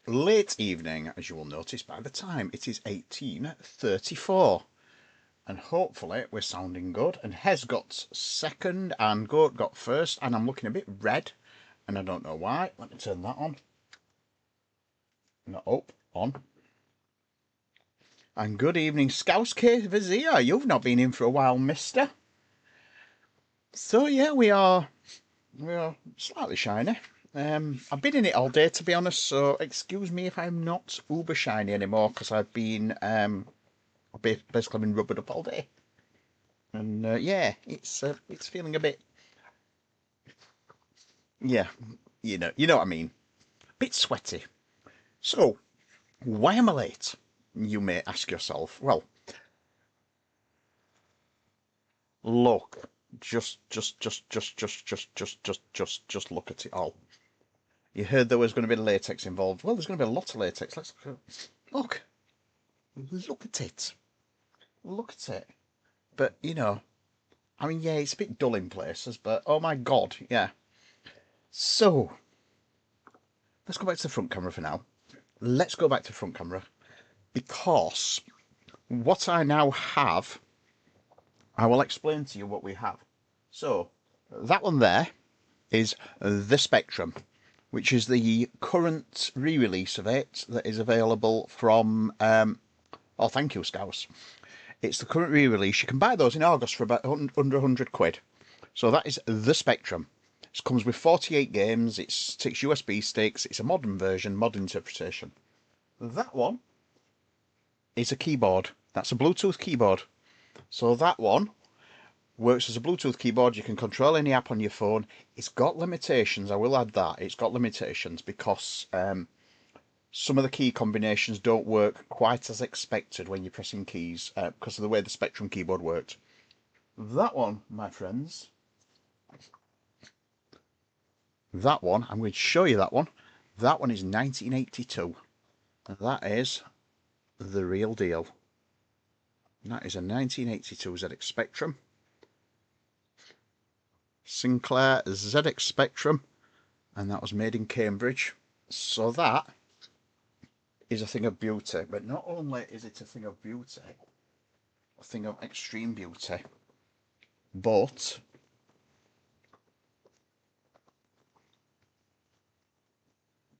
Late evening, as you will notice by the time. It is 18:34, and hopefully we're sounding good. And Hez got second, and Goat got first, and I'm looking a bit red, and I don't know why. Let me turn that on. Not up, on. And good evening, Scouse K Vizier. You've not been in for a while, mister. So yeah, we are slightly shiny. I've been in it all day, to be honest, so excuse me if I'm not uber shiny anymore, because I've basically been rubbered up all day. And yeah, it's feeling a bit, yeah, you know what I mean, a bit sweaty. So why am I late? You may ask yourself. Well, look, just look at it all. You heard there was going to be latex involved. Well, there's going to be a lot of latex. Let's look, look at it, look at it. But I mean, yeah, it's a bit dull in places, but oh my god, yeah. So let's go back to the front camera for now. Let's go back to the front camera because what I now have, I will explain to you what we have. So that one there is the Spectrum, which is the current re-release of it that is available from. Oh, thank you, Scouse. It's the current re-release. You can buy those in August for about under 100 quid. So that is the Spectrum. It comes with 48 games. It's 6 USB sticks. It's a modern version, modern interpretation. That one is a keyboard. That's a Bluetooth keyboard. So that one works as a Bluetooth keyboard. You can control any app on your phone. It's got limitations. I will add that. It's got limitations because some of the key combinations don't work quite as expected when you're pressing keys because of the way the Spectrum keyboard worked. That one, my friends, that one, I'm going to show you that one. That one is 1982. That is the real deal. That is a 1982 ZX Spectrum. Sinclair ZX Spectrum. And that was made in Cambridge. So that is a thing of beauty. But not only is it a thing of beauty, a thing of extreme beauty, but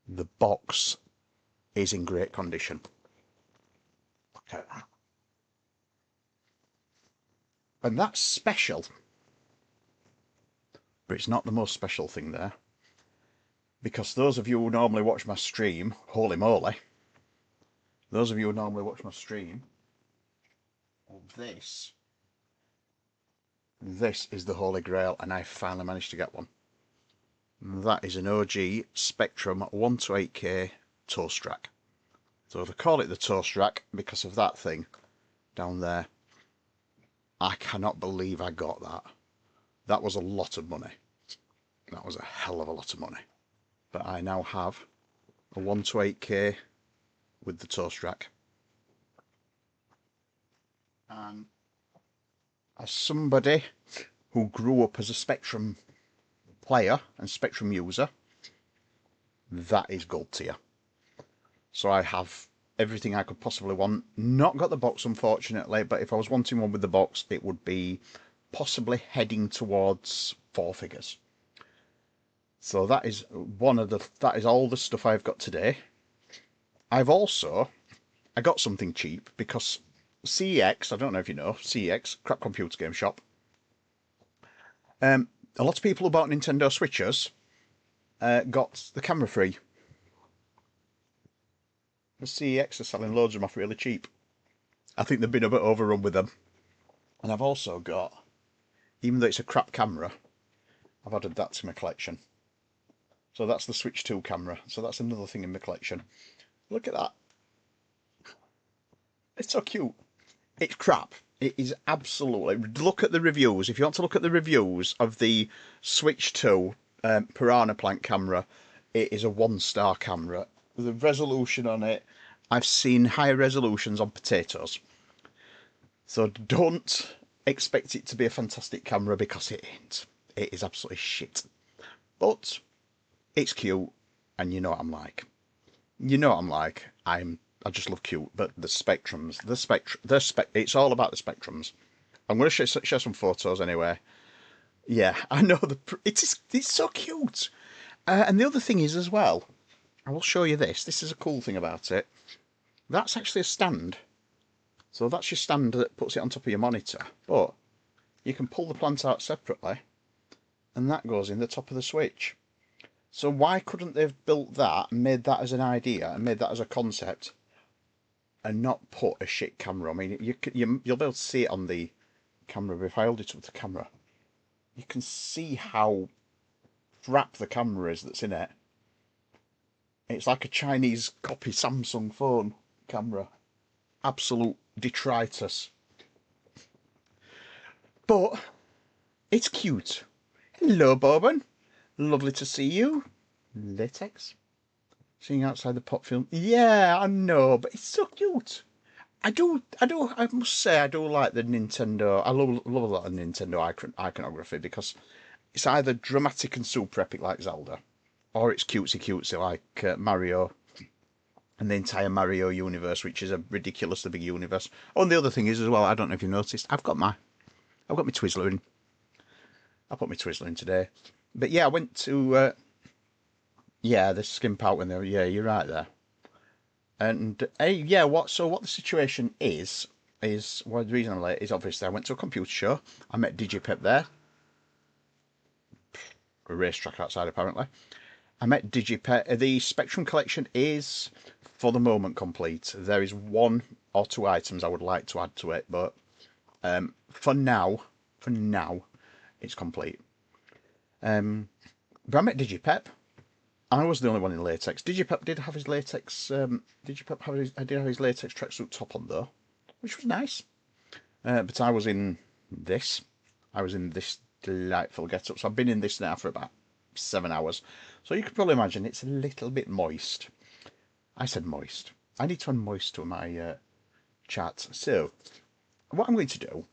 the box is in great condition. Look at that. And that's special. But it's not the most special thing there. Because those of you who normally watch my stream, holy moly, those of you who normally watch my stream, this is the Holy Grail, and I finally managed to get one. That is an OG Spectrum 128K toast rack. So they call it the toast rack because of that thing down there. I cannot believe I got that. That was a lot of money. That was a hell of a lot of money. But I now have a 128K with the toast rack. And as somebody who grew up as a Spectrum player and Spectrum user, that is gold tier. So I have everything I could possibly want. Not got the box, unfortunately, but if I was wanting one with the box, it would be possibly heading towards 4 figures. So that is all the stuff I've got today. I got something cheap because CEX, I don't know if you know, CEX, Crap Computer Game Shop. A lot of people who bought Nintendo Switches got the camera free. The CEX are selling loads of them off really cheap. I think they've been a bit overrun with them. And I've also got, even though it's a crap camera, I've added that to my collection. So that's the Switch 2 camera. So that's another thing in my collection. Look at that. It's so cute. It's crap. It is absolutely... Look at the reviews. If you want to look at the reviews of the Switch 2 Piranha Plant camera, it is a 1-star camera. The resolution on it, I've seen higher resolutions on potatoes. So don't expect it to be a fantastic camera because it ain't. It is absolutely shit. But it's cute, and you know what I'm like. You know what I'm like. I just love cute, but the spectrums, it's all about the spectrums. I'm going to share some photos anyway. Yeah, I know it's so cute. And the other thing is as well, I will show you this. This is a cool thing about it. That's actually a stand. So that's your stand that puts it on top of your monitor. But you can pull the plant out separately, and that goes in the top of the Switch. So why couldn't they have built that, made that as an idea, and made that as a concept, and not put a shit camera? I mean, you'll be able to see it on the camera. But if I hold it up to the camera, you can see how crap the camera is that's in it. It's like a Chinese copy Samsung phone camera. Absolute detritus. But it's cute. Hello, Boban. Lovely to see you. Latex. Seeing outside the pop film. Yeah, I know, but it's so cute. I must say, I do like the Nintendo. I love a lot of Nintendo iconography because it's either dramatic and super epic like Zelda, or it's cutesy cutesy like Mario and the entire Mario universe, which is a ridiculously big universe. Oh, and the other thing is as well, I don't know if you've noticed, I've got my Twizzler in. I put my Twizzler in today. But yeah, I went to yeah, the skimp out when they were, yeah, you're right there. And yeah, what the situation is well, the reason I'm late is obviously I went to a computer show. I met Digipep there, a racetrack outside apparently. I met Digipep. The Spectrum collection is for the moment complete. There is one or two items I would like to add to it, but for now, it's complete. But I met Digipep. I was the only one in latex. Digipep did have his latex. Digipep did have his latex tracksuit top on though, which was nice. But I was in this. I was in this delightful get-up. So I've been in this now for about 7 hours. So you can probably imagine it's a little bit moist. I said moist. I need to add moist to my chat. So what I'm going to do,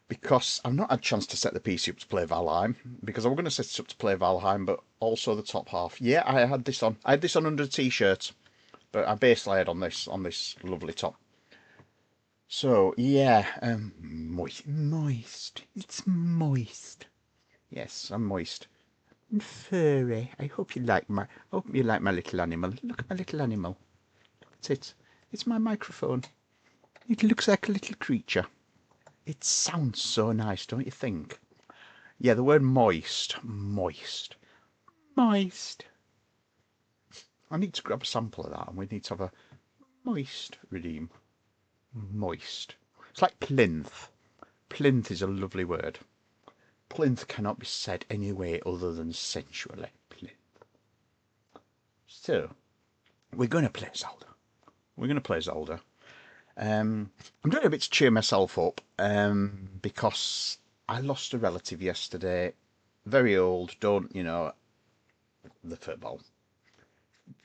because I've not had a chance to set the PC up to play Valheim, because I was going to set it up to play Valheim, but also the top half. Yeah, I had this on. I had this on under a t-shirt, but I base layered on this lovely top. So yeah, moist. It's moist. Yes, I'm moist. And furry. I hope you like my. I hope you like my little animal. Look at my little animal. That's it. It's my microphone. It looks like a little creature. It sounds so nice, don't you think? Yeah, the word moist. Moist. Moist. I need to grab a sample of that, and we need to have a moist redeem. Moist. It's like plinth. Plinth is a lovely word. Plinth cannot be said any way other than sensually. Plinth. So, we're going to play Zelda. We're going to play Zelda. I'm doing a bit to cheer myself up because I lost a relative yesterday. Very old, don't, you know, the football.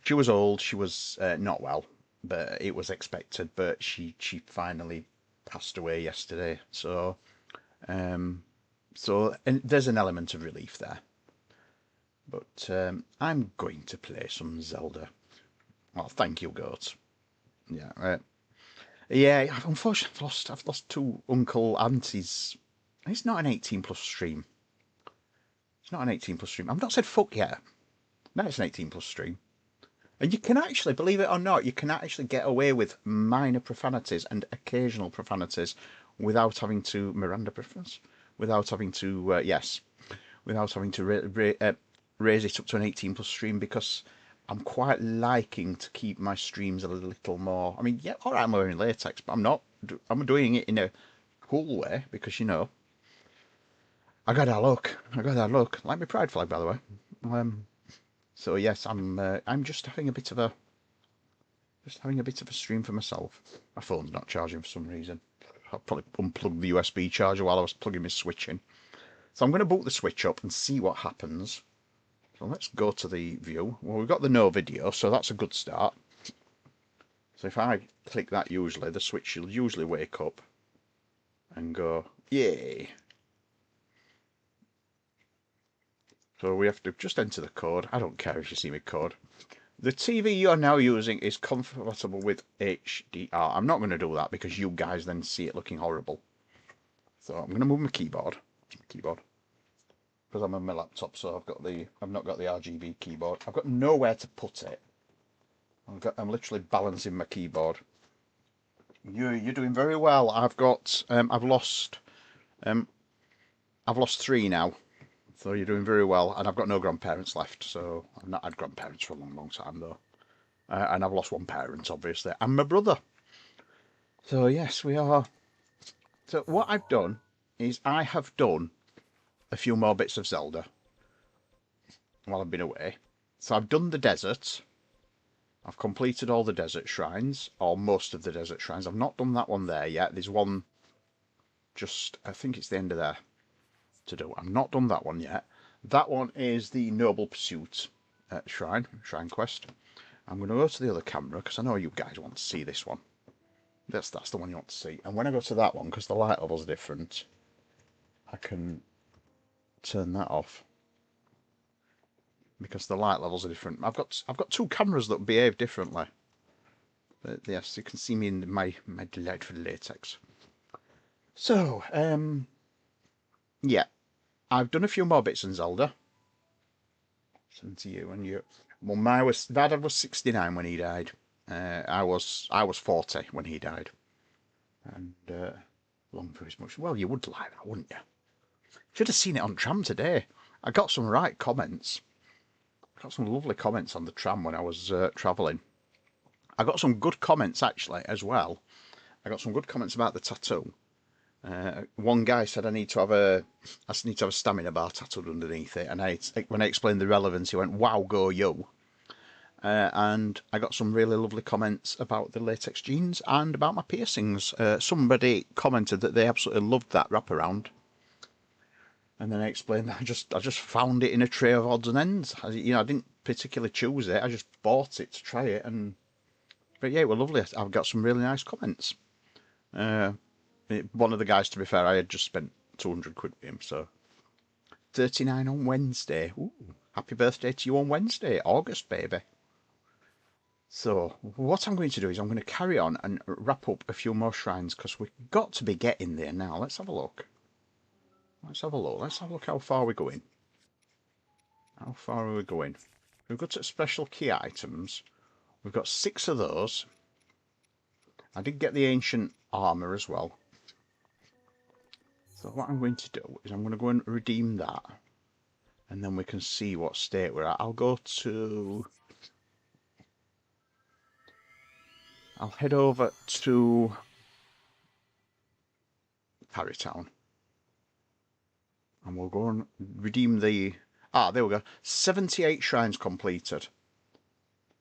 She was old, she was not well, but it was expected, but she finally passed away yesterday. So, and there's an element of relief there. But I'm going to play some Zelda. Well, thank you, Goat. Yeah, yeah. Unfortunately, I've lost two uncle aunties. It's not an 18+ stream. It's not an 18+ stream. I've not said fuck yet. No, it's an 18+ stream. And you can actually, believe it or not, you can actually get away with minor profanities and occasional profanities without having to Miranda preference, without having to without having to raise it up to an 18+ stream, because I'm quite liking to keep my streams a little more. I mean, yeah, all right, I'm wearing latex, but I'm not. I'm doing it in a cool way because, you know, I got that look. I got that look. Like my pride flag, by the way. So yes, I'm just having a bit of a stream for myself. My phone's not charging for some reason. I'll probably unplug the USB charger while I was plugging my Switch in. So I'm going to boot the Switch up and see what happens. So let's go to the view. Well, we've got the no video, so that's a good start. So if I click that, usually the Switch will usually wake up and go, yay. So we have to just enter the code. I don't care if you see my code. The TV you're now using is compatible with HDR. I'm not going to do that because you guys then see it looking horrible. So I'm going to move my keyboard. Because I'm on my laptop, so I've not got the RGB keyboard. I've got nowhere to put it. I'm literally balancing my keyboard. You're doing very well. I've lost 3 now. So you're doing very well, and I've got no grandparents left, so I've not had grandparents for a long, long time though. And I've lost one parent, obviously, and my brother. So yes, we are. So what I've done is I have done a few more bits of Zelda while I've been away. So I've done the desert. I've completed all the desert shrines, or most of the desert shrines. I've not done that one there yet. There's one just, I think it's the end of there to do. I've not done that one yet. That one is the Noble Pursuit shrine quest. I'm going to go to the other camera because I know you guys want to see this one. That's the one you want to see. And when I go to that one, because the light level's different, I can turn that off because the light levels are different. I've got 2 cameras that behave differently. But yes, you can see me in my delightful latex. So, yeah, I've done a few more bits in Zelda. 70 and you. Well, my dad was 69 when he died. I was 40 when he died. And long for his much. Well, you would like that, wouldn't you? Should have seen it on tram today. I got some right comments. I got some lovely comments on the tram when I was travelling. I got some good comments actually as well. I got some good comments about the tattoo. One guy said I need to have a stamina bar tattooed underneath it, and when I explained the relevance, he went, "Wow, go you!" And I got some really lovely comments about the latex jeans and about my piercings. Somebody commented that they absolutely loved that wraparound, and then I explained that I just found it in a tray of odds and ends. I didn't particularly choose it. I just bought it to try it, but yeah, it was lovely. I've got some really nice comments. One of the guys, to be fair, I had just spent 200 quid with him, so 39 on Wednesday. Ooh, happy birthday to you on Wednesday, August, baby. So what I'm going to do is I'm going to carry on and wrap up a few more shrines because we've got to be getting there now. Let's have a look. Let's have a look how far we're going. How far are we going? We've got special key items. We've got 6 of those. I did get the ancient armour as well. So what I'm going to do is I'm going to go and redeem that. And then we can see what state we're at. I'll head over to Parrytown. And we'll go and redeem the... there we go. 78 shrines completed.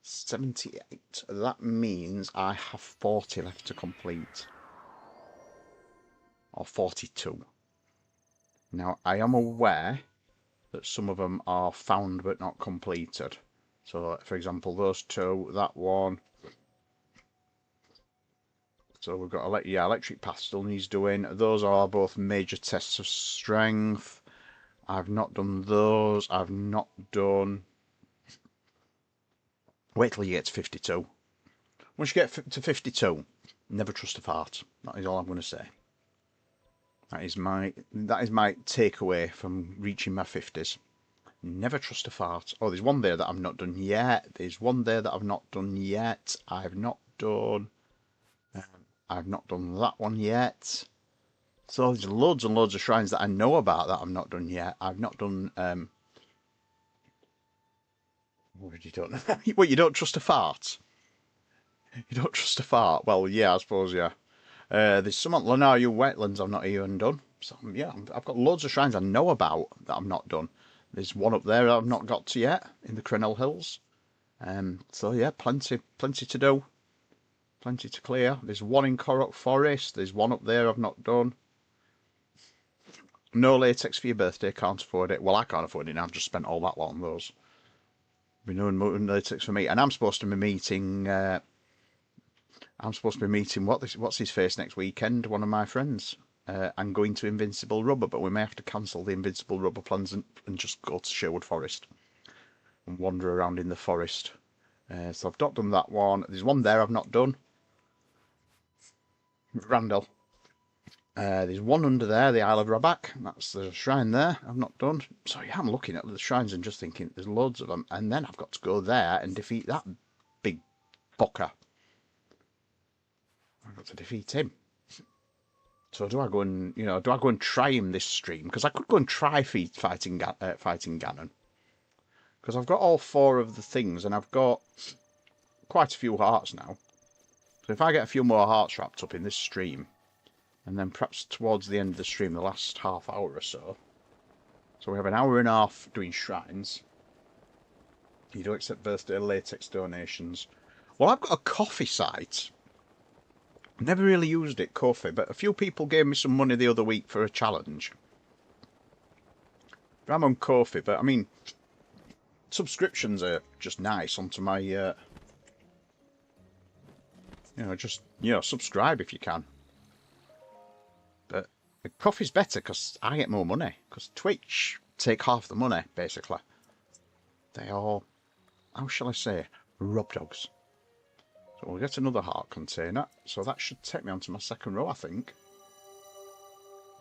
78. That means I have 40 left to complete. Or 42. Now, I am aware that some of them are found but not completed. So, for example, those 2, that one. So we've got electric path still needs doing. Those are both major tests of strength. I've not done those. I've not done... Wait till you get to 52. Once you get to 52, never trust a fart. That is all I'm going to say. That is my takeaway from reaching my 50s. Never trust a fart. Oh, there's one there that I've not done yet. I've not done. I've not done that one yet. So there's loads and loads of shrines that I know about that I've not done yet. I've not done... what have you done? What, you don't trust a fart? You don't trust a fart? Well, yeah, I suppose, yeah. There's some at Lanaryu Wetlands I've not even done. So, yeah, I've got loads of shrines I know about that I've not done. There's one up there I've not got to yet, in the Crenell Hills. So, yeah, plenty to do. Plenty to clear. There's one in Korok Forest. There's one up there I've not done. No latex for your birthday, can't afford it. Well, I can't afford it now, I've just spent all that lot on those. No latex for me. And I'm supposed to be meeting... what's his face next weekend, one of my friends. I'm going to Invincible Rubber, but we may have to cancel the Invincible Rubber plans and just go to Sherwood Forest and wander around in the forest So I've not done that one. There's one there I've not done. Randall. There's one under there, the Isle of Rabac. That's the shrine there I've not done. So yeah, I'm looking at the shrines and just thinking there's loads of them. And then I've got to go there and defeat that big bocker. I've got to defeat him. So do I go and, do I go and try him this stream? Because I could go and try fighting Ganon. Because I've got all 4 of the things and I've got quite a few hearts now. So if I get a few more hearts wrapped up in this stream, and then perhaps towards the end of the stream, the last half hour or so. So we have an hour and a half doing shrines. You don't accept birthday latex donations. Well, I've got a coffee site. Never really used it, Ko-fi, but a few people gave me some money the other week for a challenge. I'm on Ko-fi, but I mean, subscriptions are just nice onto my, subscribe if you can. But coffee's better because I get more money. Because Twitch take half the money, basically. They are, how shall I say, rob dogs. So we'll get another heart container. So that should take me onto my second row, I think.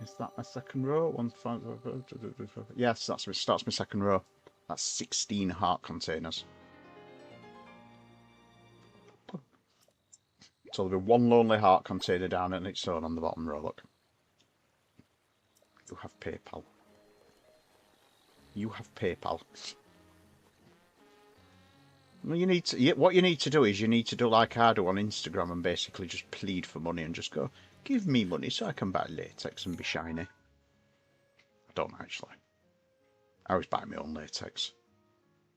Is that my second row? 1, 5, 5. Yes, starts my second row. That's 16 heart containers. So there'll be one lonely heart container down at its own on the bottom row, look. You have PayPal. You have PayPal. Well, what you need to do is you need to do like I do on Instagram and basically just plead for money and just go, give me money so I can buy latex and be shiny. I don't actually. I always buy my own latex.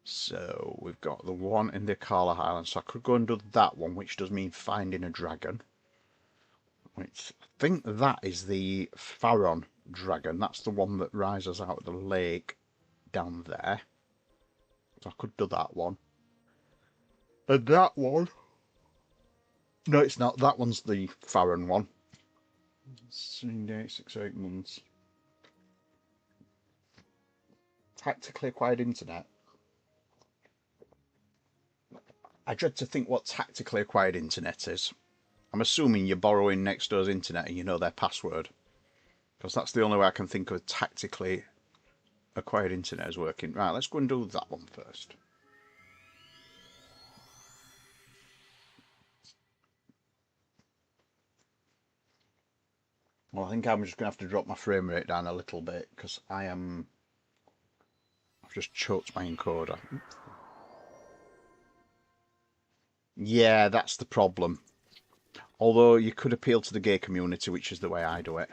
So we've got the one in the Akala Highlands. So I could go and do that one, which does mean finding a dragon. Which I think that is the Pharaon dragon. That's the one that rises out of the lake down there. So I could do that one. And that one... No, it's not. That one's the Pharaon one. 7 days, 6 or 8 months. Tactically acquired internet. I dread to think what tactically acquired internet is. I'm assuming you're borrowing next door's internet and you know their password. Because that's the only way I can think of tactically acquired internet as working. Right, let's go and do that one first. Well, I think I'm just going to have to drop my frame rate down a little bit because I've just choked my encoder. Yeah, that's the problem. Although you could appeal to the gay community, which is the way I do it.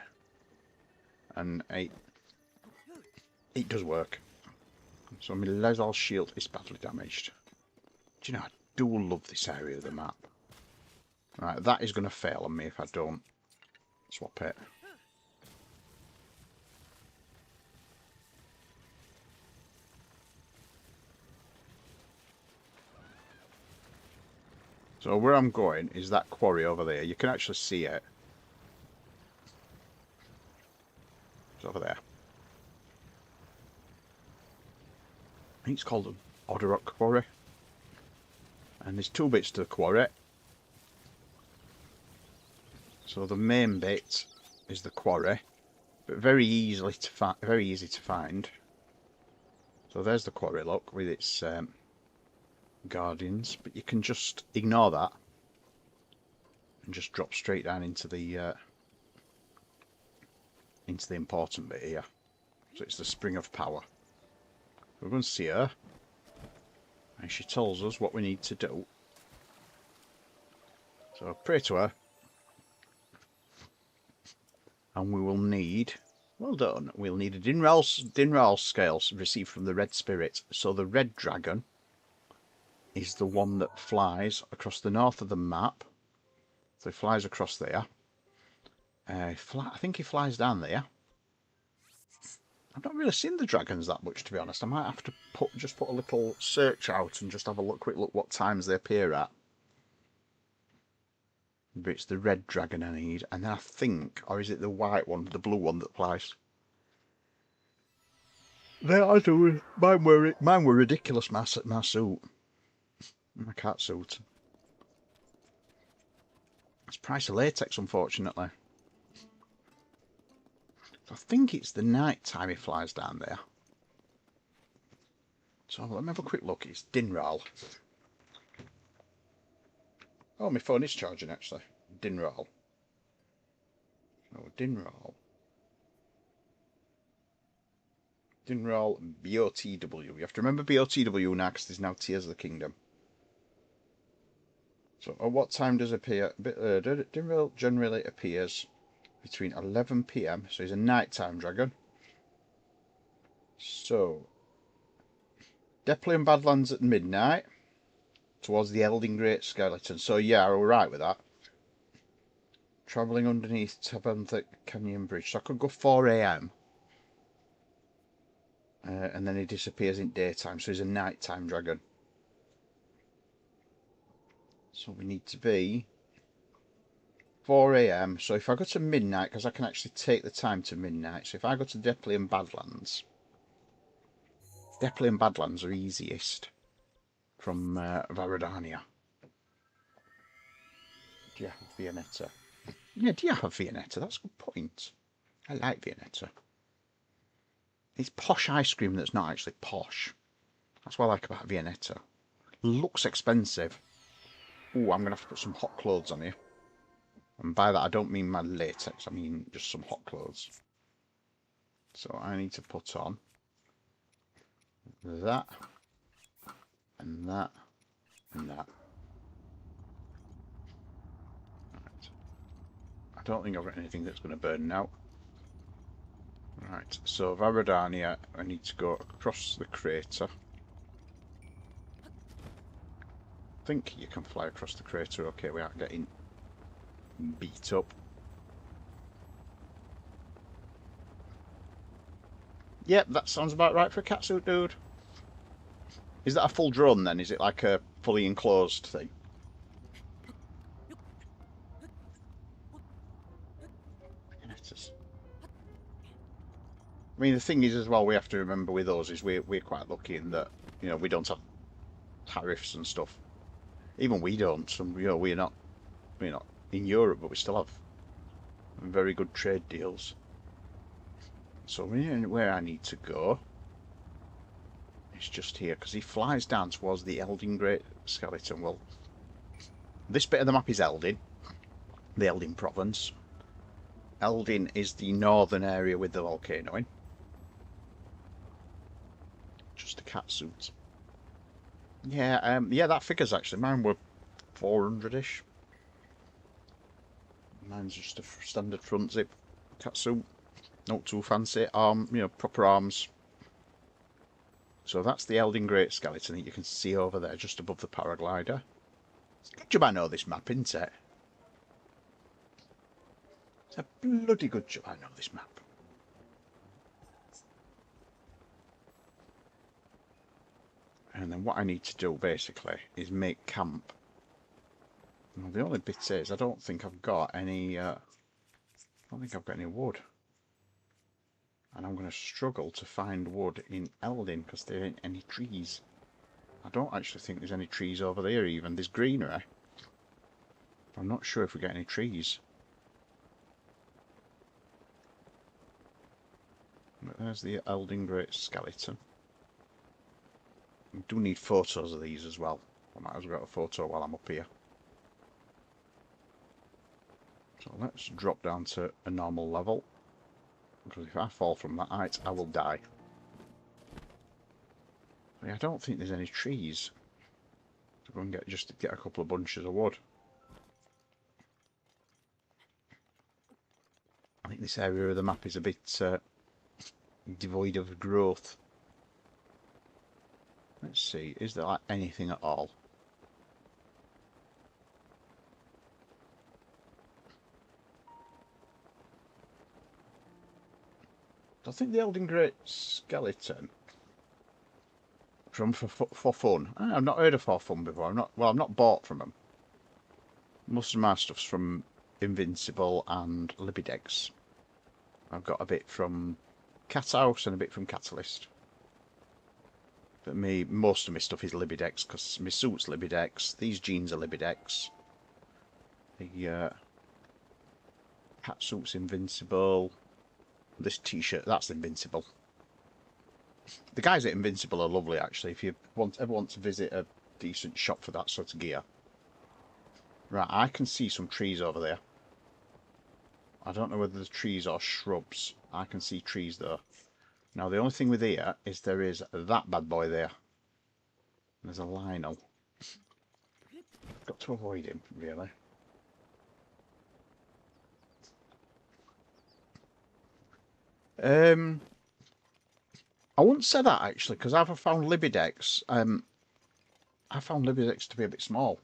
And it does work. So my laser shield is badly damaged. Do you know, I do love this area of the map. Right, that is going to fail on me if I don't swap it. So where I'm going is that quarry over there. You can actually see it. It's over there. I think it's called Odderrock Quarry. And there's 2 bits to the quarry. So the main bit is the quarry, but very easy to find. So there's the quarry, look, with its guardians. But you can just ignore that and just drop straight down into the important bit here. So it's the Spring of Power. We're going to see her, and she tells us what we need to do. So pray to her, and we will need, well done, we'll need a Dinral scales received from the Red Spirit. So the Red Dragon is the one that flies across the north of the map. So he flies across there. I think he flies down there. I've not really seen the dragons that much, to be honest. I might have to just put a little search out and just have a quick look what times they appear at. But it's the red dragon I need, and then I think, or is it the white one, the blue one that flies? They are doing. Mine were ridiculous. My suit. My cat suit. It's price of latex, unfortunately. I think it's the night time he flies down there. So let me have a quick look. It's Dinral. Oh, my phone is charging actually. Dinral. Oh, Dinral. Dinral BOTW. You have to remember BOTW now because there's now Tears of the Kingdom. So at what time does it appear? Dinral generally appears between 11 PM. So he's a nighttime dragon. So Deplian Badlands at midnight. Towards the Elding Great Skeleton. So yeah, we're right with that. Travelling underneath Tabanthic Canyon Bridge. So I could go 4 AM. And then he disappears in daytime. So he's a nighttime dragon. So we need to be 4 AM. So if I go to midnight, because I can actually take the time to midnight. So if I go to Deplian Badlands. Deplian Badlands are easiest. From Varadania. Do you have Viennetta? Yeah, do you have Viennetta? That's a good point. I like Viennetta. It's posh ice cream that's not actually posh. That's what I like about Viennetta. Looks expensive. Ooh, I'm going to have to put some hot clothes on here. And by that I don't mean my latex, I mean just some hot clothes. So I need to put on that, and that, and that. Right. I don't think I've got anything that's going to burn now. Right, so Varadania, I need to go across the crater. I think you can fly across the crater okay without getting beat up. Yep, that sounds about right for a catsuit dude. Is that a full drone then? Is it like a fully enclosed thing? I mean, the thing is as well, we have to remember with us is we're quite lucky in that, you know, we don't have tariffs and stuff. Even we don't. Some, you know, we're not in Europe, but we still have very good trade deals. So where I need to go is just here, because he flies down towards the Eldin Great Skeleton. Well, this bit of the map is Eldin, the Eldin province. Eldin is the northern area with the volcano in. Just a catsuit. Yeah, yeah, that figures actually. Mine were 400-ish. Mine's just a standard front zip catsuit. Not too fancy. You know, proper arms. So that's the Eldin Great Skeleton that you can see over there, just above the paraglider. It's a good job I know this map, isn't it? It's a bloody good job I know this map. And then what I need to do basically is make camp. Well, the only bit is I don't think I've got any. I don't think I've got any wood, and I'm going to struggle to find wood in Eldin because there ain't any trees. I don't actually think there's any trees over there even. There's greenery. I'm not sure if we get any trees. But there's the Eldin Great Skeleton. We do need photos of these as well. I might as well get a photo while I'm up here. So let's drop down to a normal level. Because if I fall from that height, I will die. I don't think there's any trees. To go and just get a couple of bunches of wood. I think this area of the map is a bit devoid of growth. Let's see, is there like anything at all? I think the Eldin Great Skeleton from for fun. I've not heard of for fun before. I've not bought from them. Most of my stuff's from Invincible and Libidex. I've got a bit from Cat House and a bit from Catalyst. But most of my stuff is Libidex, because my suit's Libidex, these jeans are Libidex, the hat suit's Invincible, this t-shirt, that's Invincible. The guys at Invincible are lovely, actually, if you ever want to visit a decent shop for that sort of gear. Right, I can see some trees over there. I don't know whether the trees are shrubs. I can see trees though. Now the only thing with here is there is that bad boy there. There's a Lionel. Got to avoid him, really. I wouldn't say that actually, because I've found Libidex. I found Libidex to be a bit small.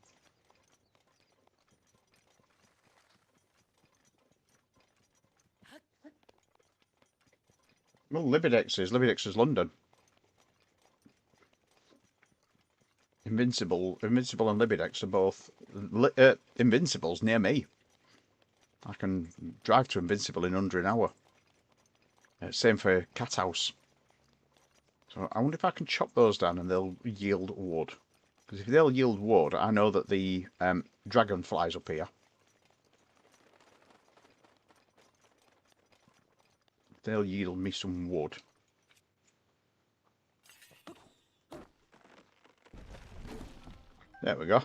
Well, Libidex is London. Invincible and Libidex are both Invincible's near me. I can drive to Invincible in under an hour. Same for Cat House. So I wonder if I can chop those down and they'll yield wood. Because if they'll yield wood, I know that the dragonflies up here. They'll yield me some wood. There we go.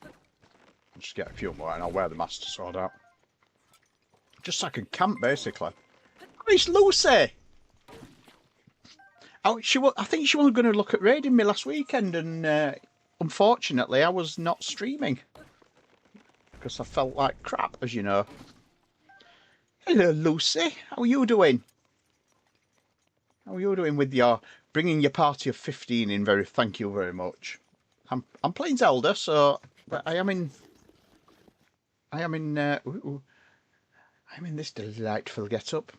I'll just get a few more and I'll wear the master sword out. Just so I can camp, basically. Oh, it's Lucy! Oh, I think she was going to look at raiding me last weekend, and unfortunately I was not streaming. Because I felt like crap, as you know. Hello, Lucy. How are you doing? How are you doing with your bringing your party of 15 in? Thank you very much. I'm playing Zelda, so I'm in this delightful get-up.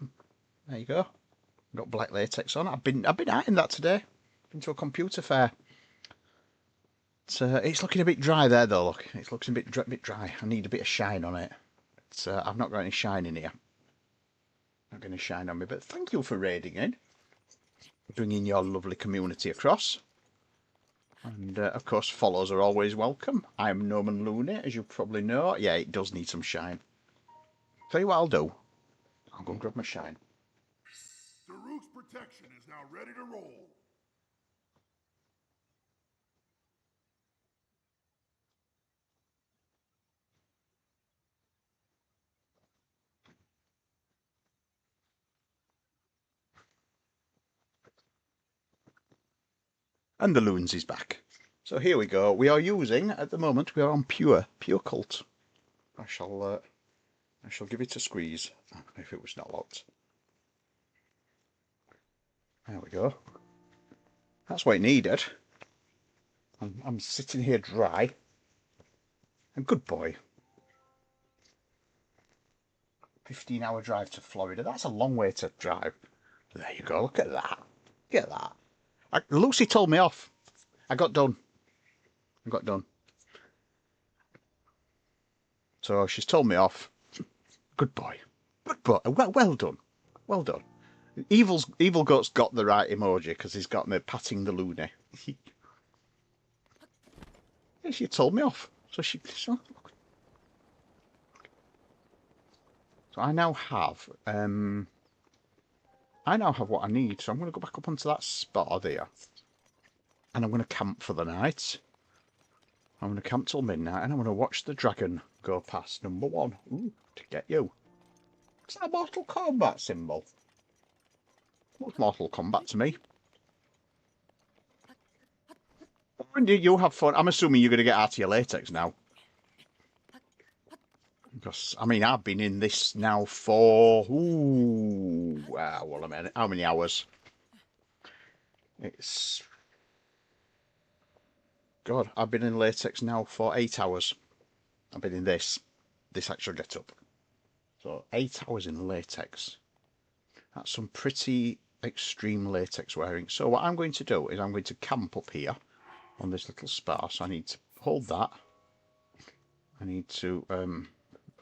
There you go. Got black latex on. I've been out in that today. Been to a computer fair. It's looking a bit dry there though. Look, it looks a bit dry. I need a bit of shine on it. I've not got any shine in here. Not going to shine on me. But thank you for raiding in, bringing your lovely community across. And of course, follows are always welcome. I'm Norman Looney, as you probably know. Yeah, it does need some shine. Tell you what I'll do. I'll go and grab my shine. Daruk's protection is now ready to roll. And the loons is back. So here we go. We are using, at the moment, we are on pure cult. I shall give it a squeeze, if it was not locked. There we go. That's what it needed. I'm sitting here dry. And good boy. 15-hour drive to Florida. That's a long way to drive. There you go. Look at that. Look at that. Lucy told me off. I got done. So she's told me off. Good boy. Good boy. Well done. Well done. Evil Goat's got the right emoji because he's got me patting the loony. Yeah, she told me off. So I now have what I need. So I'm going to go back up onto that spot there, and I'm going to camp for the night. I'm going to camp till midnight, and I'm going to watch the dragon go past number 1. Ooh, to get you. Is that a Mortal Kombat symbol? Looks Mortal Kombat to me. When did you have fun? I'm assuming you're going to get out of your latex now. Because, I mean, I've been in this now for... Ooh, wow, well, I mean, how many hours? It's... God, I've been in latex now for 8 hours. I've been in this actual get-up. So, 8 hours in latex. That's some pretty extreme latex wearing. So what I'm going to do is I'm going to camp up here on this little spar. So I need to hold that. I need to...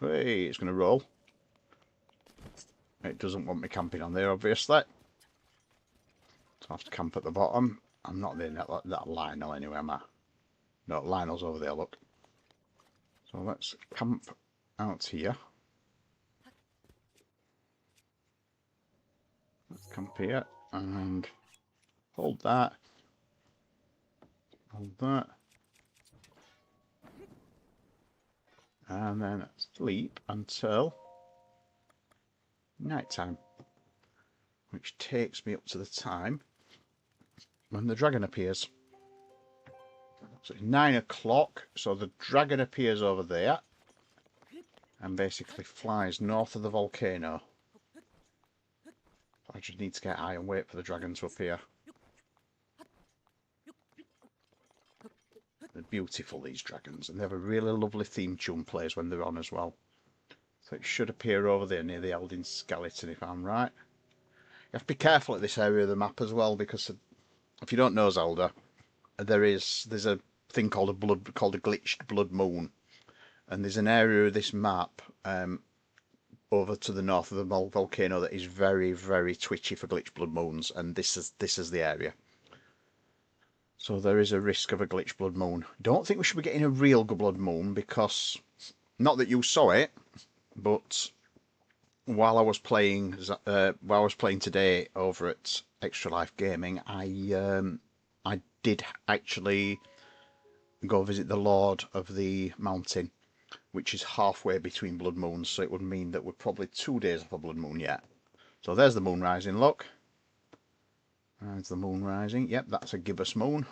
hey, it's going to roll. It doesn't want me camping on there, obviously. So I have to camp at the bottom. I'm not in that Lionel anyway, am I? No, Lionel's over there, look. So let's camp out here. Let's camp here and hold that. Hold that. And then sleep until night time. Which takes me up to the time when the dragon appears. So it's 9 o'clock, so the dragon appears over there and basically flies north of the volcano. I just need to get high and wait for the dragon to appear. They're beautiful, these dragons, and they have a really lovely theme tune plays when they're on as well. So it should appear over there near the Eldin skeleton, if I'm right. You have to be careful at this area of the map as well, because if you don't know Zelda, there's a thing called a glitched blood moon, and there's an area of this map over to the north of the volcano that is very, very twitchy for glitched blood moons, and this is the area. So there is a risk of a glitched blood moon. Don't think we should be getting a real blood moon, because not that you saw it, but while I was playing today over at Extra Life Gaming, I did actually go visit the Lord of the Mountain, which is halfway between blood moons, so it would mean that we're probably 2 days off a blood moon yet. So there's the moon rising, look. There's the moon rising. Yep, that's a gibbous moon.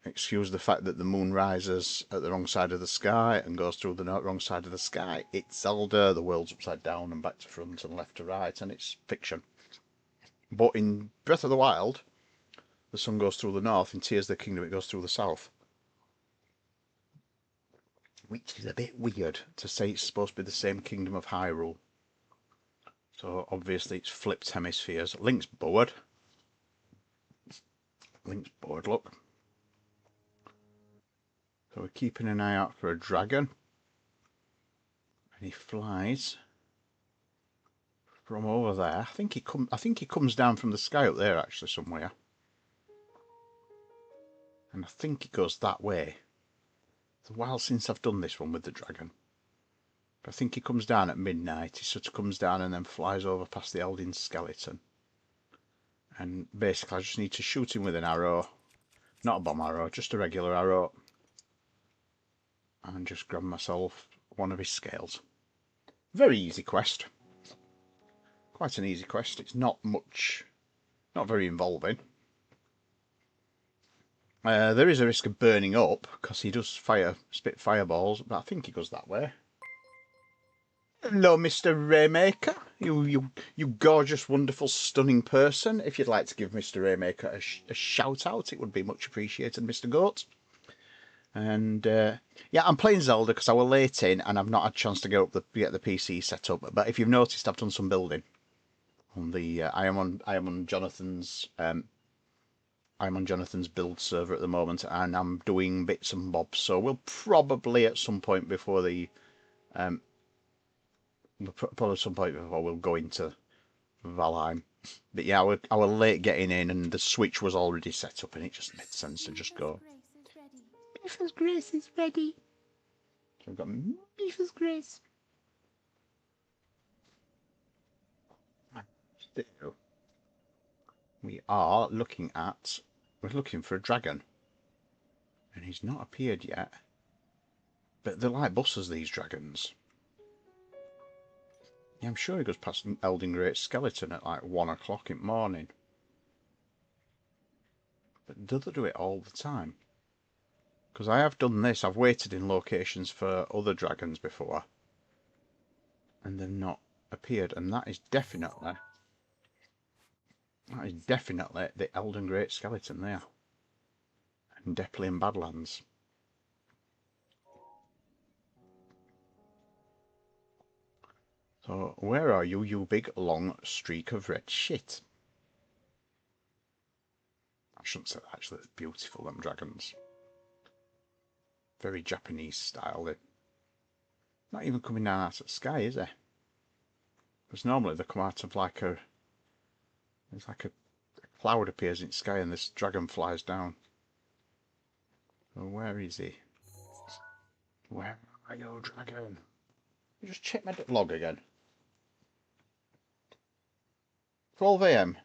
Excuse the fact that the moon rises at the wrong side of the sky and goes through the wrong side of the sky. It's Zelda, the world's upside down and back to front and left to right, and it's fiction. But in Breath of the Wild, the sun goes through the north. In Tears of the Kingdom, it goes through the south. Which is a bit weird to say it's supposed to be the same kingdom of Hyrule. So obviously it's flipped hemispheres. Link's bored. Link's bored, look. So we're keeping an eye out for a dragon. And he flies from over there. I think he comes down from the sky up there actually somewhere. And I think he goes that way. It's a while since I've done this one with the dragon. But I think he comes down at midnight. He sort of comes down and then flies over past the Eldin skeleton. And basically I just need to shoot him with an arrow. Not a bomb arrow, just a regular arrow. And just grab myself one of his scales. Very easy quest. Quite an easy quest. It's not very involving. There is a risk of burning up, because he does spit fireballs, but I think he goes that way. Hello, Mr. Raymaker. You gorgeous, wonderful, stunning person. If you'd like to give Mr. Raymaker a shout out, it would be much appreciated, Mr. Goat. And yeah, I'm playing Zelda because I was late in and I've not had a chance to get the PC set up. But if you've noticed, I've done some building on the. I am on Jonathan's. I'm on Jonathan's build server at the moment, and I'm doing bits and bobs. So we'll probably at some point before we'll go into Valheim. But yeah, I was late getting in, and the Switch was already set up, and it just made sense to just go. Mifa's Grace is ready. So we've got Mifa's Grace. Still, we're looking for a dragon, and he's not appeared yet. But they're like buses, these dragons. Yeah, I'm sure he goes past an Eldin Great Skeleton at like 1 o'clock in the morning. But do they do it all the time? Because I have done this, I've waited in locations for other dragons before, and they've not appeared, and that is definitely the Eldin Great Skeleton there. And definitely in Badlands. So, where are you, you big long streak of red shit? I shouldn't say that, actually, it's beautiful, them dragons. Very Japanese style. They're not even coming down out of the sky, is they? Because normally they come out of like a cloud appears in the sky and this dragon flies down. So where is he? Where are you, dragon? You just check my log again. 12 AM.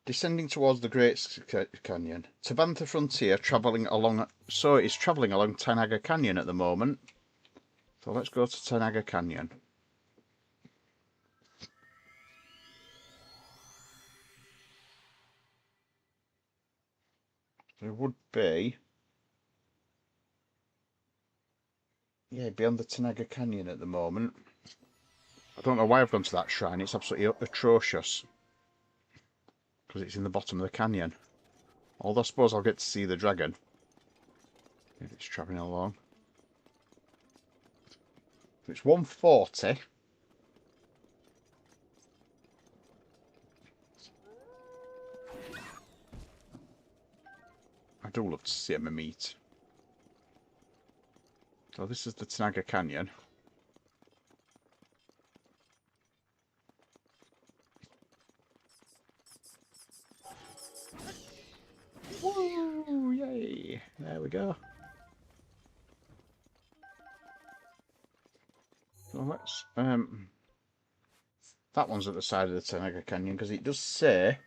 Descending towards the Great Canyon. Tabantha Frontier travelling along... So it's travelling along Tanaga Canyon at the moment. So let's go to Tanaga Canyon. There would be... Yeah, beyond the Tanaga Canyon at the moment. I don't know why I've gone to that shrine. It's absolutely atrocious. Because it's in the bottom of the canyon. Although I suppose I'll get to see the dragon. If it's travelling along. It's 140. I do love to see him meet. So this is the Tanaga Canyon. Woo! Yay! There we go. So let's that one's at the side of the Tanaga Canyon because it does say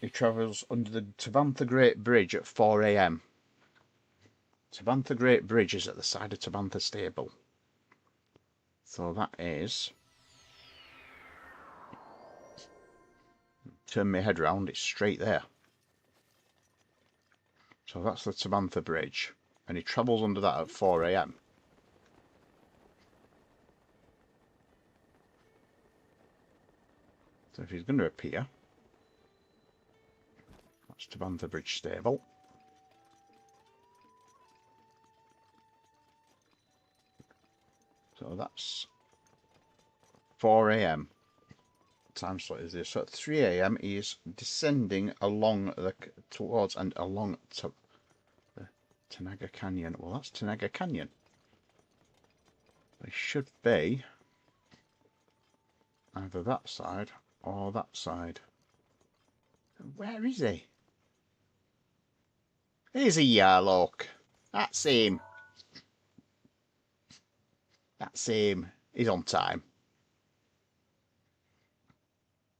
he travels under the Tabantha Great Bridge at 4 AM. Tabantha Great Bridge is at the side of Tabantha Stable. So that is... Turn my head round, it's straight there. So that's the Tabantha Bridge. And he travels under that at 4 AM. So if he's going to appear... That's Tabantha Bridge Stable. So that's 4 AM. Time slot is this. So at 3 AM he is descending along the towards and along to the Tanaga Canyon. Well, that's Tanaga Canyon. They should be either that side or that side. Where is he? Here's a look. That's him. That's him. He's on time.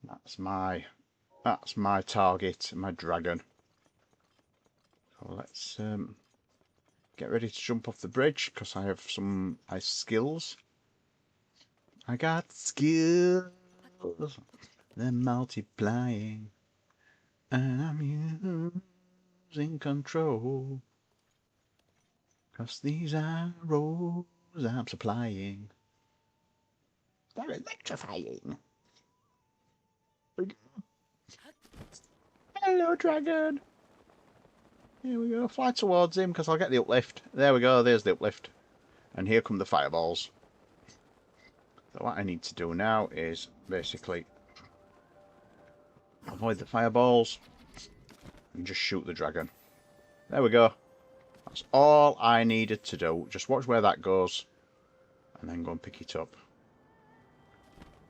That's my target, my dragon. So let's get ready to jump off the bridge because I have some ice skills. I got skills. They're multiplying, and I'm using control. Cause these arrows I'm supplying, they're electrifying. Hello, dragon. Here we go. Fly towards him because I'll get the uplift. There we go. There's the uplift. And here come the fireballs. So what I need to do now is basically avoid the fireballs and just shoot the dragon. There we go. That's all I needed to do. Just watch where that goes and then go and pick it up.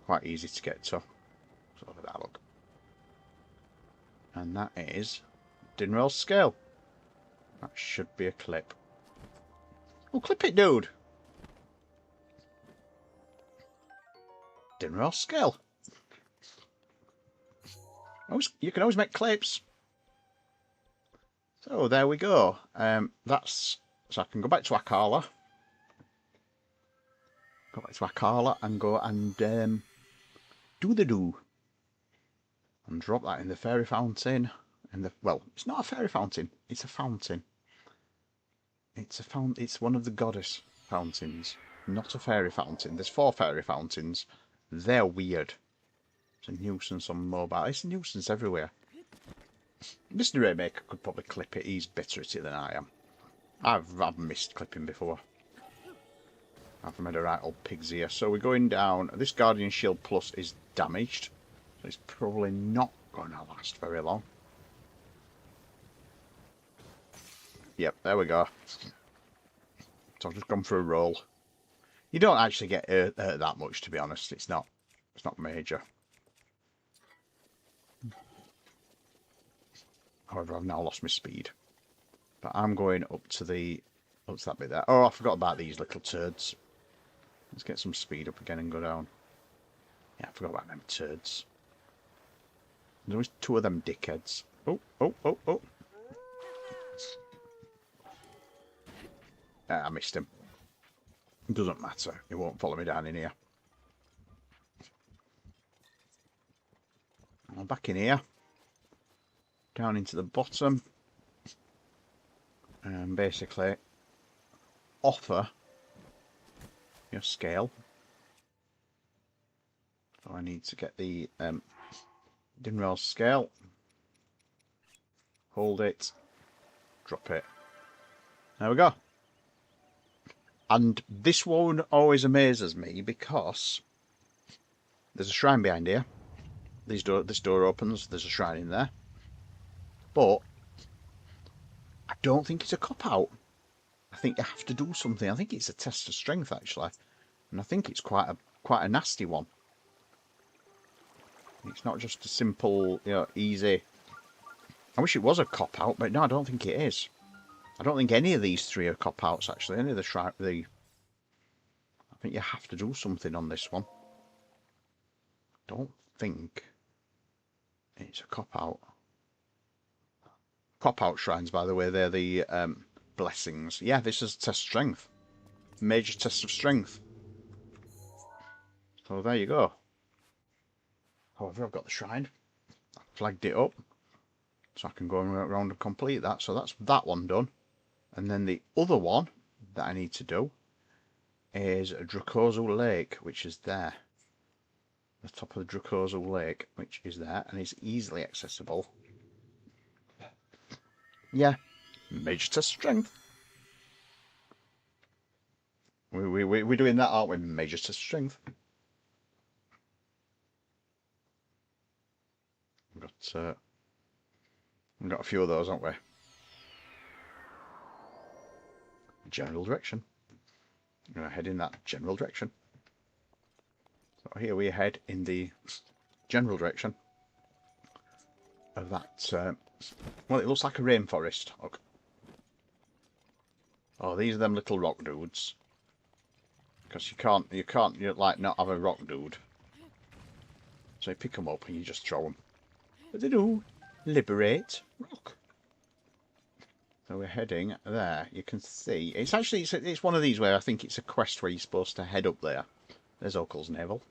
Quite easy to get to. So look at that, look. And that is Dinrail's scale. That should be a clip. Oh, clip it, dude! Dinrail's scale. You can always make clips. So there we go. So I can go back to Akala. Go back to Akala and go and do the do. And drop that in the fairy fountain. Well, it's not a fairy fountain. It's a fountain. It's one of the goddess fountains, not a fairy fountain. There's 4 fairy fountains. They're weird. It's a nuisance on mobile. It's a nuisance everywhere. Mr. Raymaker could probably clip it. He's better at it than I am. I've missed clipping before. I've made a right old pig's ear. So we're going down. This Guardian Shield Plus is damaged. So it's probably not going to last very long. Yep, there we go. So I've just gone for a roll. You don't actually get hurt that much, to be honest. It's not major. However, I've now lost my speed. But I'm going up to the... What's that bit there? Oh, I forgot about these little turds. Let's get some speed up again and go down. Yeah, I forgot about them turds. There's always two of them dickheads. Oh, oh, oh, oh. I missed him. It doesn't matter. He won't follow me down in here. I'm back in here. Down into the bottom. And basically offer your scale. So I need to get the Dinraal scale. Hold it. Drop it. There we go. And this one always amazes me because there's a shrine behind here. This door opens, there's a shrine in there. But I don't think it's a cop-out. I think you have to do something. I think it's a test of strength, actually. And I think it's quite a nasty one. It's not just a simple, easy... I wish it was a cop-out, but no, I don't think it is. I don't think any of these three are cop-outs, actually. Any of I think you have to do something on this one. Don't think it's a cop-out. Cop-out shrines, by the way, they're the blessings. Yeah, this is a test of strength. Major test of strength. So there you go. However, I've got the shrine. I flagged it up. So I can go around and complete that. So that's that one done. And then the other one that I need to do is Dracozo Lake, which is there. The top of the Dracozo Lake, which is there, and is easily accessible. Yeah, major test strength. We're doing that, aren't we? Major test strength. We've got a few of those, haven't we? General direction. I'm going to head in that general direction. So here we head in the general direction of that. Well, it looks like a rainforest. Look. Oh, these are them little rock dudes. Because you can't like not have a rock dude. So you pick them up and you just throw them. But they do liberate rock. So we're heading there. You can see it's actually it's one of these where I think it's a quest where you're supposed to head up there. There's Oakel's Navel.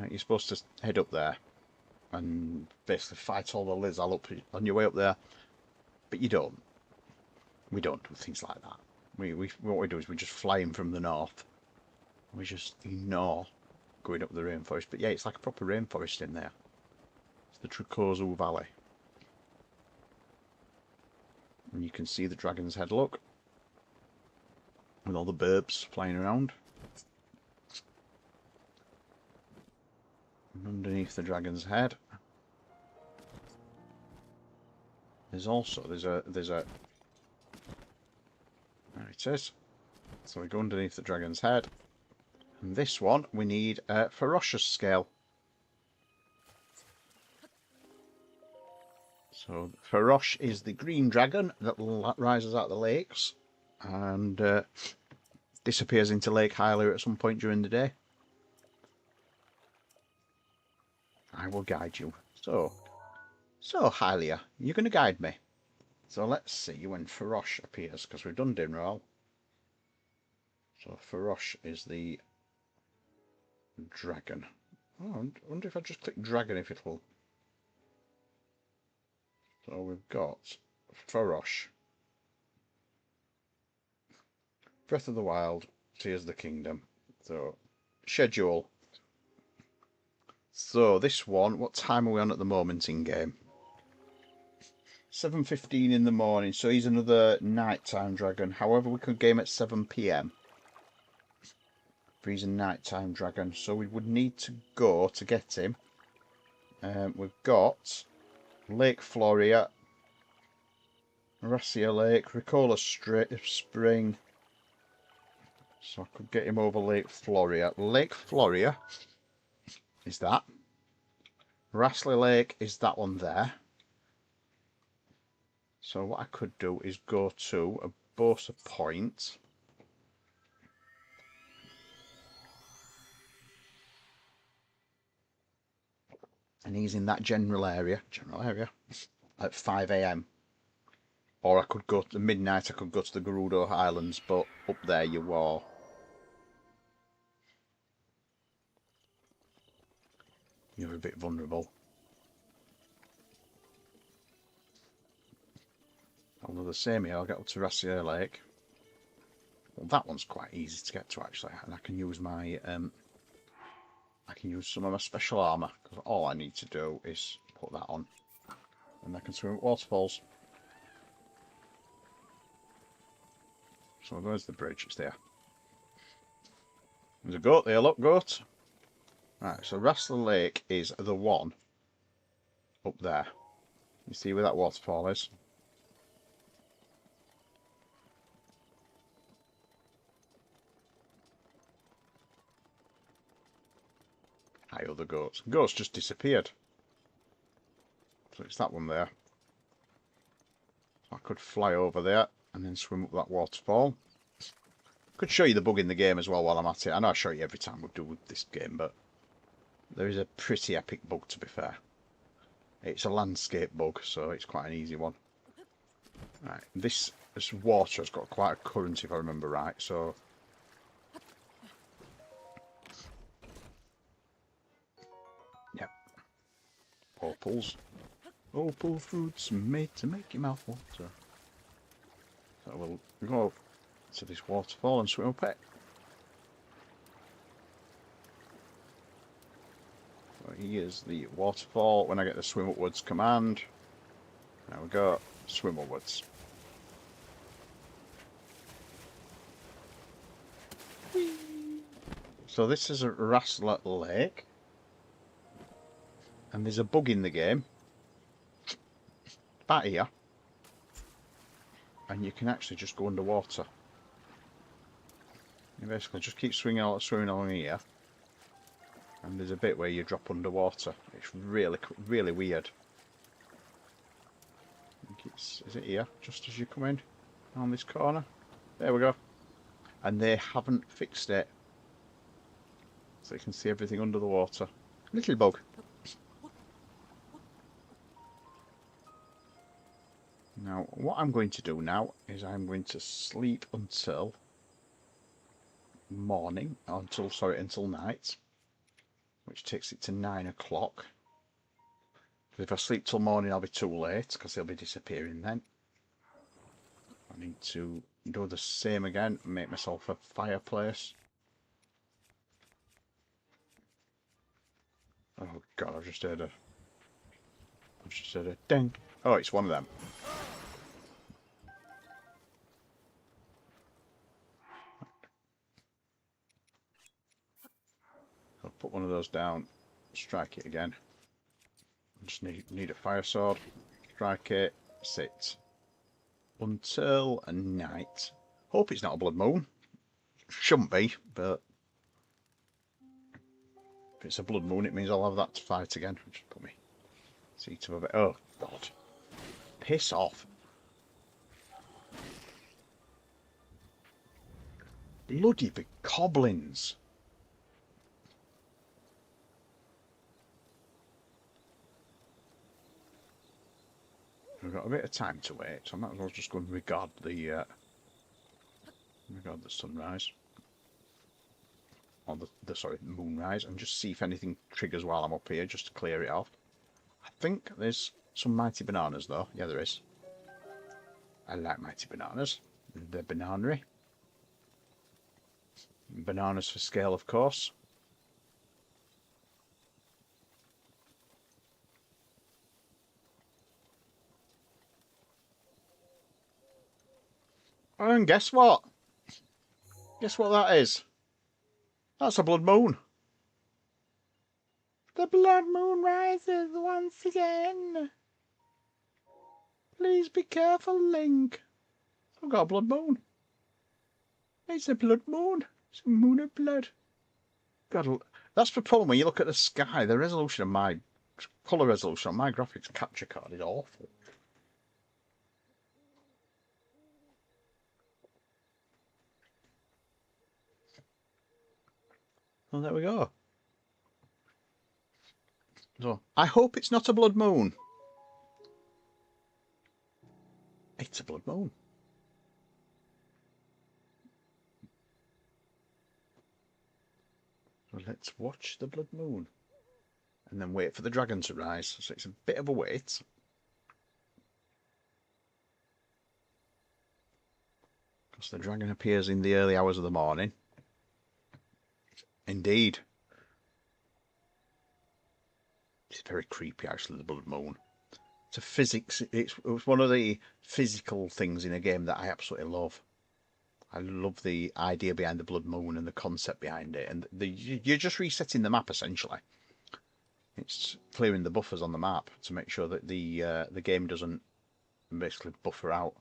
You're supposed to head up there and basically fight all the Lizal up on your way up there, but you don't. We don't do things like that. What we do is we just fly in from the north. We just ignore going up the rainforest. But yeah, it's like a proper rainforest in there. It's the Dracozo Valley. And you can see the dragon's head, look. With all the burbs flying around. And underneath the dragon's head, there's a there it is. So we go underneath the dragon's head. And this one, we need a ferocious scale. So Ferosh is the green dragon that rises out of the lakes and disappears into Lake Hylia at some point during the day. I will guide you. So Hylia, you're going to guide me. So let's see when Ferosh appears, because we've done Dinraal. So Ferosh is the dragon. Oh, I wonder if I just click dragon if it'll... So we've got Ferosh, Breath of the Wild, Tears of the Kingdom. So, schedule. So this one, what time are we on at the moment in game? 7:15 in the morning, so he's another nighttime dragon. However, we could game at 7 PM. If he's a nighttime dragon, so we would need to go to get him. We've got Lake Floria, Rassia Lake, Ricola Spring. So I could get him over Lake Floria. Lake Floria is that. Rassley Lake is that one there. So what I could do is go to a Bosa Point. And he's in that general area, at 5 AM. Or I could go to midnight, I could go to the Gerudo Islands, but up there you are. You're a bit vulnerable. Although the same here, I'll get up to Rassier Lake. Well, that one's quite easy to get to actually, and I can use my I can use some of my special armour, because all I need to do is put that on, and I can swim at waterfalls. So there's the bridge, it's there. There's a goat there, look, goat. Right, so Rassier Lake is the one up there. You see where that waterfall is? Hi, other goats. Goats just disappeared. So it's that one there. So I could fly over there and then swim up that waterfall. Could show you the bug in the game as well while I'm at it. I know I show you every time we do with this game, but there is a pretty epic bug, to be fair. It's a landscape bug, so it's quite an easy one. Right, this water has got quite a current, if I remember right, so... Yep. Opals. Opal fruits made to make your mouth water. So we'll go to this waterfall and swim up it. So here's the waterfall. When I get the swim upwards command, there we go, swim upwards. Whee! So this is a Rassier Lake, and there's a bug in the game, about here, and you can actually just go underwater. You basically just keep swimming along here, and there's a bit where you drop underwater. It's really, really weird. I think it's, is it here, just as you come in, on this corner? There we go. And they haven't fixed it, so you can see everything under the water. Little bug. Now, what I'm going to do now is I'm going to sleep until morning, until night, which takes it to 9 o'clock. If I sleep till morning, I'll be too late because they'll be disappearing then. I need to do the same again and make myself a fireplace. Oh god, I've just heard a ding. Oh, it's one of them. I'll put one of those down, strike it again. I just need a fire sword, strike it, sit. Until night. Hope it's not a blood moon. Shouldn't be, but if it's a blood moon, it means I'll have that to fight again. Just put me seat above it. Oh god, piss off! Bloody big goblins! We've got a bit of time to wait, so I might as well just go and regard the sunrise, or the moonrise, and just see if anything triggers while I'm up here, just to clear it off. I think there's some mighty bananas though. Yeah, there is. I like mighty bananas. They're bananery. Bananas for scale, of course. And guess what? Guess what that is? That's a blood moon. The blood moon rises once again. Please be careful, Link. I've got a blood moon. It's a blood moon. It's a moon of blood. God, that's the problem when you look at the sky. The colour resolution on my graphics capture card is awful. Well, there we go. So, I hope it's not a blood moon. It's a blood moon. So let's watch the blood moon. And then wait for the dragon to rise. So it's a bit of a wait. Because the dragon appears in the early hours of the morning. Indeed. It's very creepy, actually, the blood moon. It's a physics. It's one of the physical things in a game that I absolutely love. I love the idea behind the blood moon and the concept behind it, and you're just resetting the map essentially. It's clearing the buffers on the map to make sure that the game doesn't basically buffer out.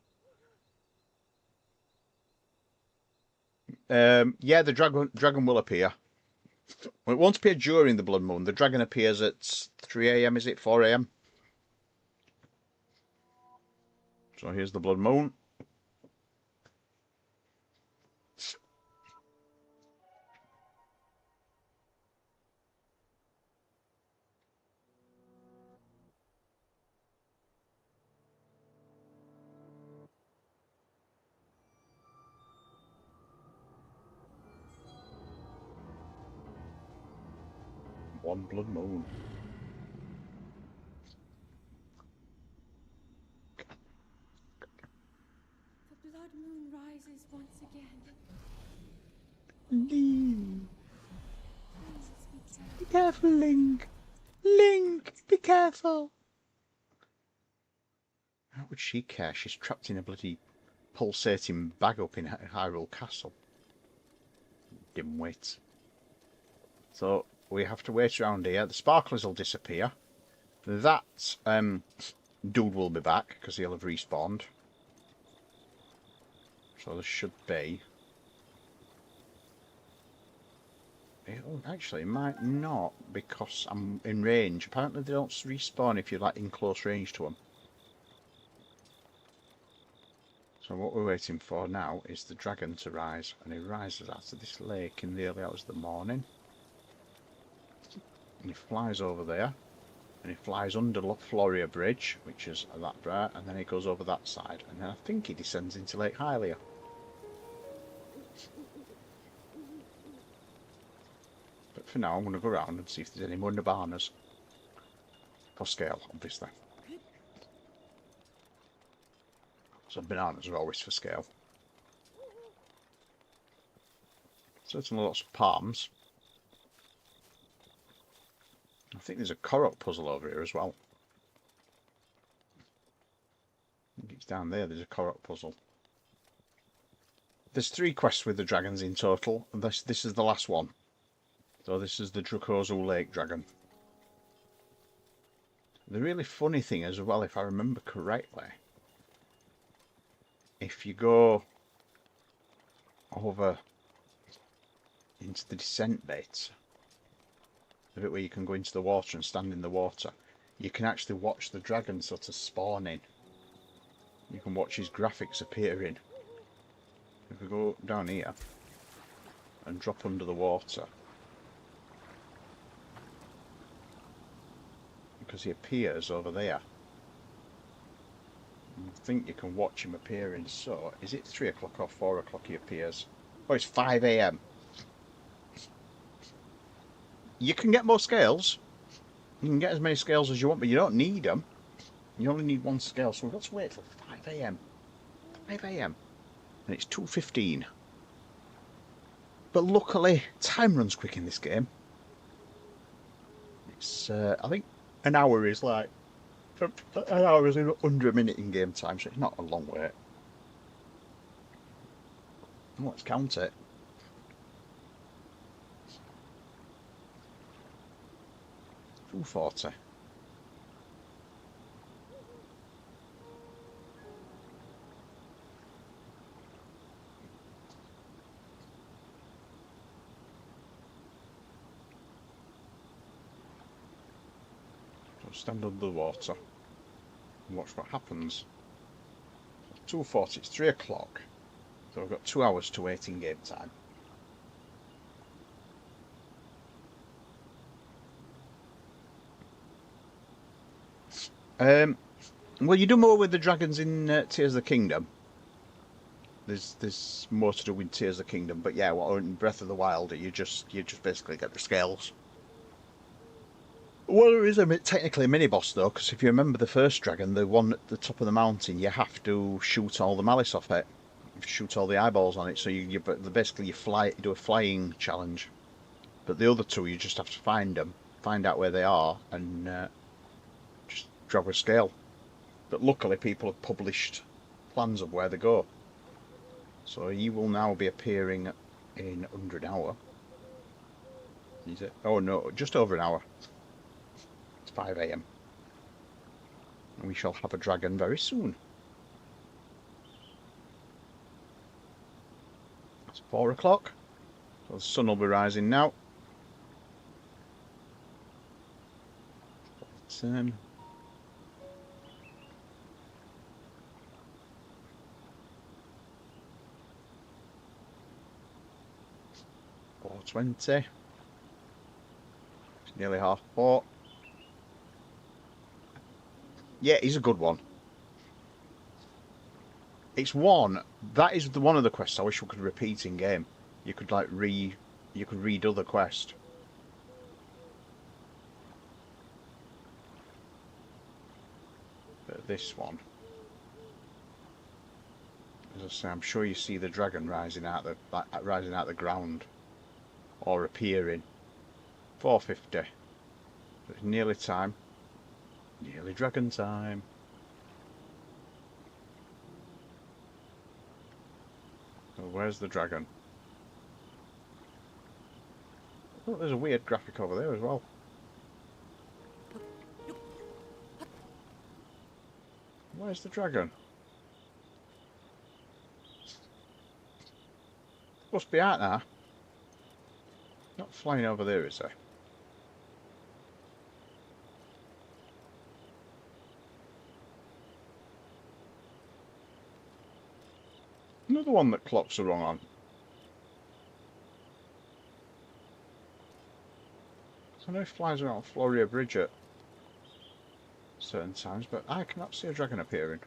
Yeah, the dragon will appear. Well, it won't appear during the blood moon. The dragon appears at 3 AM. Is it 4 AM? So here's the blood moon. One blood moon. The blood moon rises once again. Link. Please Be be careful. careful, Link. Link, be careful. How would she care? She's trapped in a bloody pulsating bag up in Hyrule Castle. Dimwit. So we have to wait around here. The sparklers will disappear. That dude will be back because he'll have respawned. So there should be. Oh, actually, it might not because I'm in range. Apparently, they don't respawn if you're like in close range to them. So what we're waiting for now is the dragon to rise, and he rises out of this lake in the early hours of the morning. And he flies over there, and he flies under Floria Bridge, which is that there, and then he goes over that side, and then I think he descends into Lake Hylia. But for now, I'm going to go around and see if there's any more Nibanas. For scale, obviously. So bananas are always for scale. Certainly lots of palms. I think there's a Korok puzzle over here as well. I think it's down there, there's a Korok puzzle. There's 3 quests with the dragons in total, and this is the last one. So this is the Dracozo Lake Dragon. The really funny thing as well, if I remember correctly, if you go over into the descent bit, the bit where you can go into the water and stand in the water, you can actually watch the dragon sort of spawning. You can watch his graphics appearing. If we go down here and drop under the water, because he appears over there, I think you can watch him appearing. So is it 3 o'clock or 4 o'clock he appears? Oh, it's 5 AM. You can get more scales. You can get as many scales as you want, but you don't need them. You only need 1 scale, so we've got to wait for 5 AM. 5 AM. And it's 2:15. But luckily, time runs quick in this game. It's, I think an hour is like, an hour is under a minute in game time, so it's not a long wait. And let's count it. 240. So stand under the water and watch what happens. 2:40, it's 3 o'clock. So we've got 2 hours to wait in game time. Well, you do more with the dragons in Tears of the Kingdom. There's more to do with Tears of the Kingdom, but yeah, well, in Breath of the Wild, you just basically get the scales. Well, there is technically a mini boss though, because if you remember the first dragon, the one at the top of the mountain, you have to shoot all the malice off it, shoot all the eyeballs on it. So basically you do a flying challenge. But the other two, you just have to find them, find out where they are, and just drop a scale. But luckily, people have published plans of where they go. So you will now be appearing in under an hour. Is it? Oh no, just over an hour. It's 5 AM. And we shall have a dragon very soon. It's 4 o'clock. So the sun will be rising now. But, 4:20. It's nearly 4:30. Yeah, he's a good one. It's one. That is one of the quests I wish we could repeat in game. You could like you could redo the quest. But this one, as I say, I'm sure you see the dragon rising out the ground, or appearing. 4:50. It's nearly time. Nearly dragon time. So where's the dragon? Oh, there's a weird graphic over there as well. Where's the dragon? Must be out now. Not flying over there, is there? Another one that clocks are wrong on. So I know he flies around Floria Bridge at certain times, but I cannot see a dragon appearing.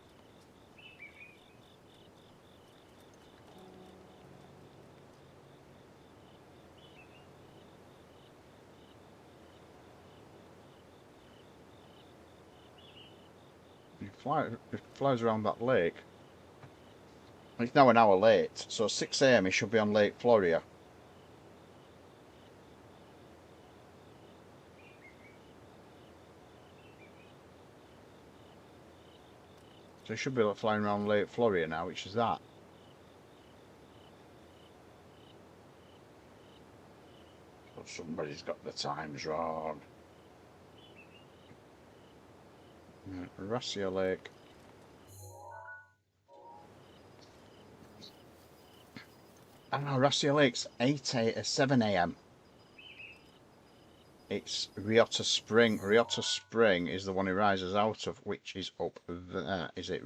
He flies around that lake. It's now an hour late, so 6 AM he should be on Lake Floria. So he should be flying around Lake Floria now, which is that. So somebody's got the times wrong. Rassia Lake. Ah, Rassia Lake's 7 AM. It's Riota Spring. Riota Spring is the one he rises out of, which is up there. Is it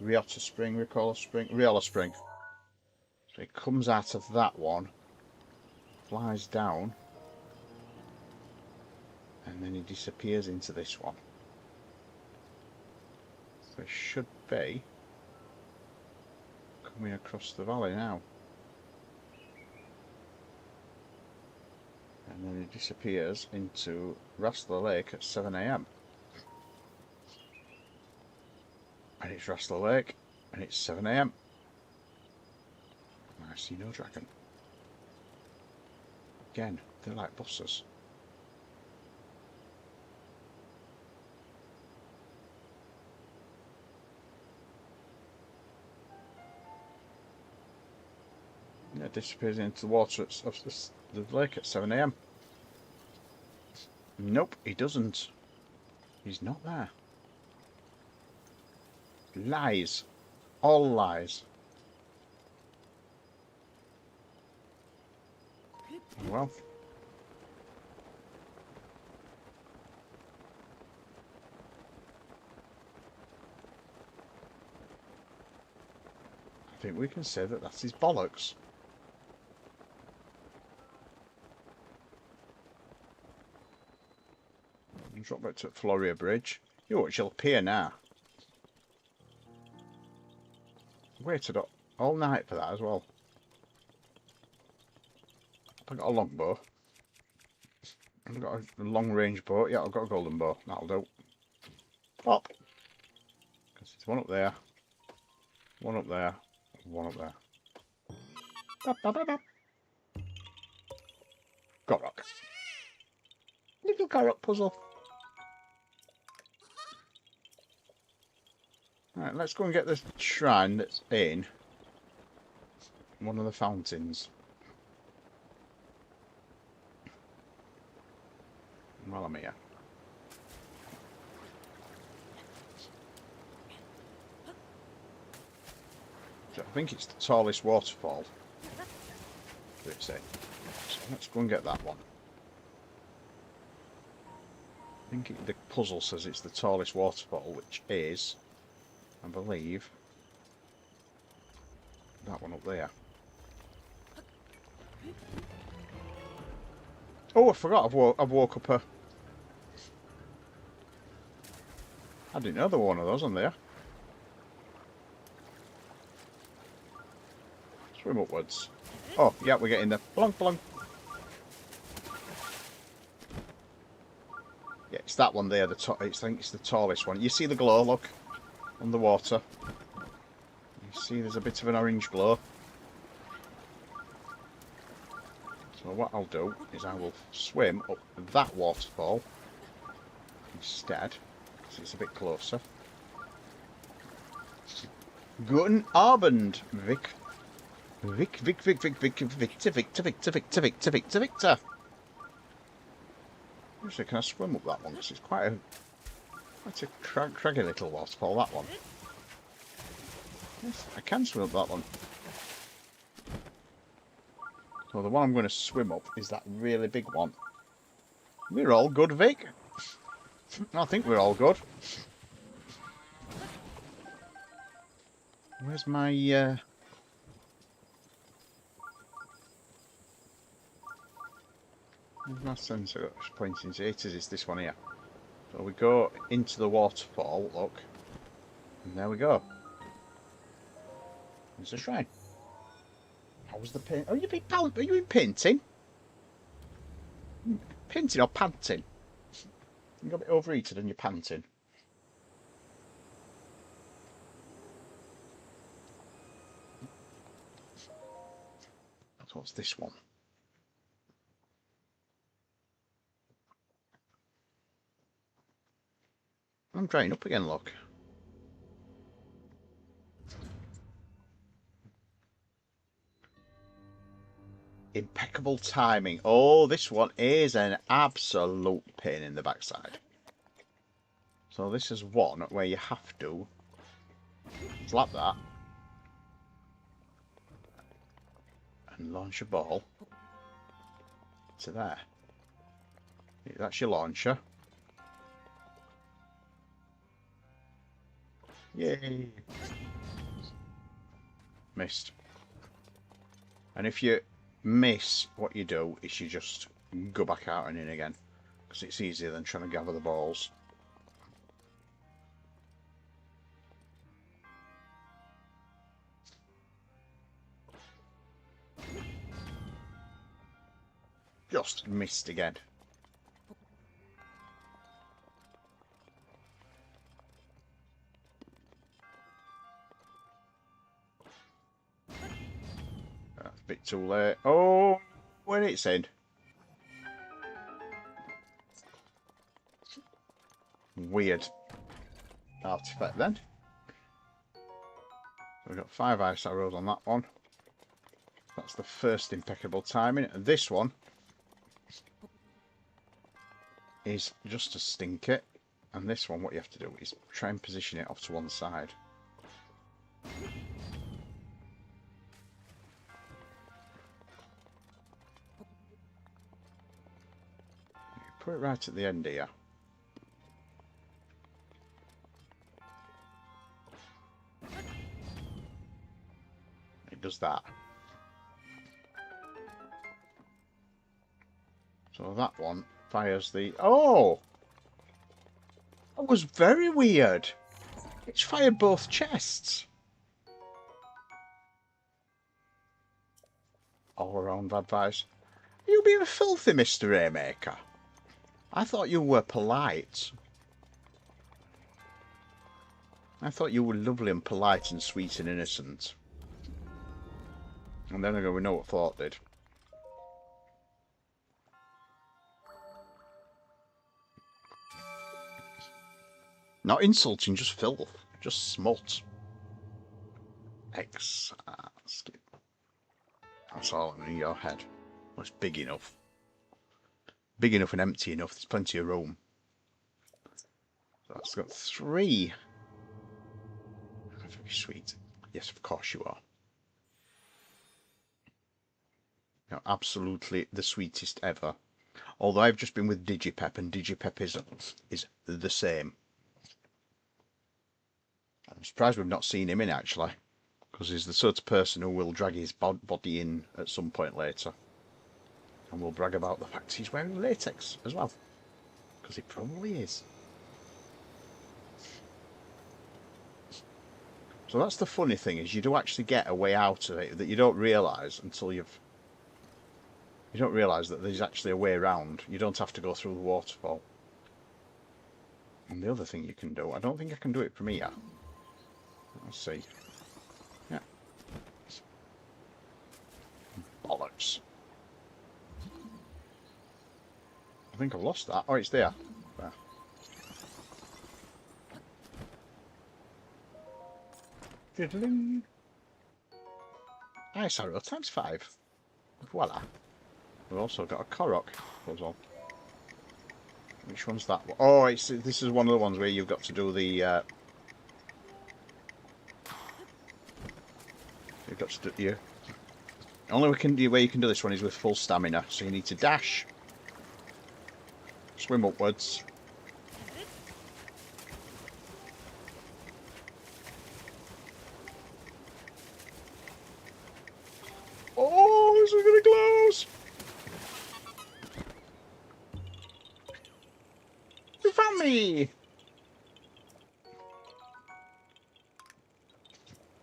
Riota Spring, Ricola Spring? Riola Spring. So he comes out of that one, flies down, and then he disappears into this one. So he should be coming across the valley now. And then he disappears into Rastler Lake at 7 AM. And it's Rastler Lake, and it's 7 AM. I see no dragon. Again, they're like bosses. Yeah, it disappears into the water of the lake at 7 AM. Nope, he doesn't. He's not there. Lies. All lies. Well. I think we can say that that's his bollocks. Drop back to Floria Bridge. Oh, it shall appear now. Waited all night for that as well. I've got a longbow. I've got a long-range bow. Yeah, I've got a golden bow. That'll do. Pop! Because there's one up there. One up there. One up there. Bop, bop, bop, bop. Korok. Little Korok puzzle. Right, let's go and get the shrine that's in one of the fountains. While I'm here. So I think it's the tallest waterfall. Let's say. So let's go and get that one. I think the puzzle says it's the tallest waterfall, which is, I believe, that one up there. Oh, I forgot. I've woke up a. I didn't know there were one of those on there. Swim upwards. Oh, yeah, we're getting there. Plonk, plonk. Yeah, it's that one there. I think it's the tallest one. You see the glow, look, on the water. You see there's a bit of an orange glow. So what I'll do is I will swim up that waterfall instead, because it's a bit closer. Guten Abend, Vic. Victor. Actually, can I swim up that one? Because it's quite a craggy little waterfall, that one. Yes, I can swim up that one. So the one I'm going to swim up is that really big one. We're all good, Vic. I think we're all good. Where's my... my sensor pointing to it? Is this one here? So we go into the waterfall, look, and there we go. There's a shrine. How was the paint? Are you in painting? Painting or panting? You got a bit overheated and you're panting. So what's this one? I'm drying up again, look. Impeccable timing. Oh, this one is an absolute pain in the backside. So this is one where you have to slap that and launch a ball to there. That's your launcher. Yay! Missed. And if you miss, what you do is you just go back out and in again, because it's easier than trying to gather the balls. Just missed again. That's a bit too late. Oh, when it's in. Weird artifact then. We've got 5 ice arrows on that one. That's the first impeccable timing. And this one is just to stink it. And this one, what you have to do is try and position it off to one side. Put it right at the end here. It does that. So that one fires the... Oh! That was very weird. It's fired both chests. All around advice. Are you being filthy, Mr. Raymaker? I thought you were polite. I thought you were lovely and polite and sweet and innocent. And then I go, we know what thought did. Not insulting, just filth. Just smut. Skip. That's all in your head. Well, it's big enough. Big enough and empty enough. There's plenty of room. So that's got 3. Very sweet. Yes, of course you are. You're absolutely the sweetest ever. Although I've just been with Digipep, and Digipep is the same. I'm surprised we've not seen him in, actually. Because he's the sort of person who will drag his body in at some point later. And will brag about the fact he's wearing latex as well. Because he probably is. So that's the funny thing, is you do actually get a way out of it that you don't realise until you've... You don't realise that there's actually a way around. You don't have to go through the waterfall. And the other thing you can do... I don't think I can do it from here. Let's see. Yeah. Bollocks. I think I've lost that. Oh, it's there. There. Diddling. Ice arrow times 5. Voila. We've also got a Korok puzzle. Which one's that one? Oh, this is one of the ones where you've got to do the... you've got to do... Yeah. Only way you can do this one is with full stamina. So you need to dash. Swim upwards. Oh, this is gonna close! You found me!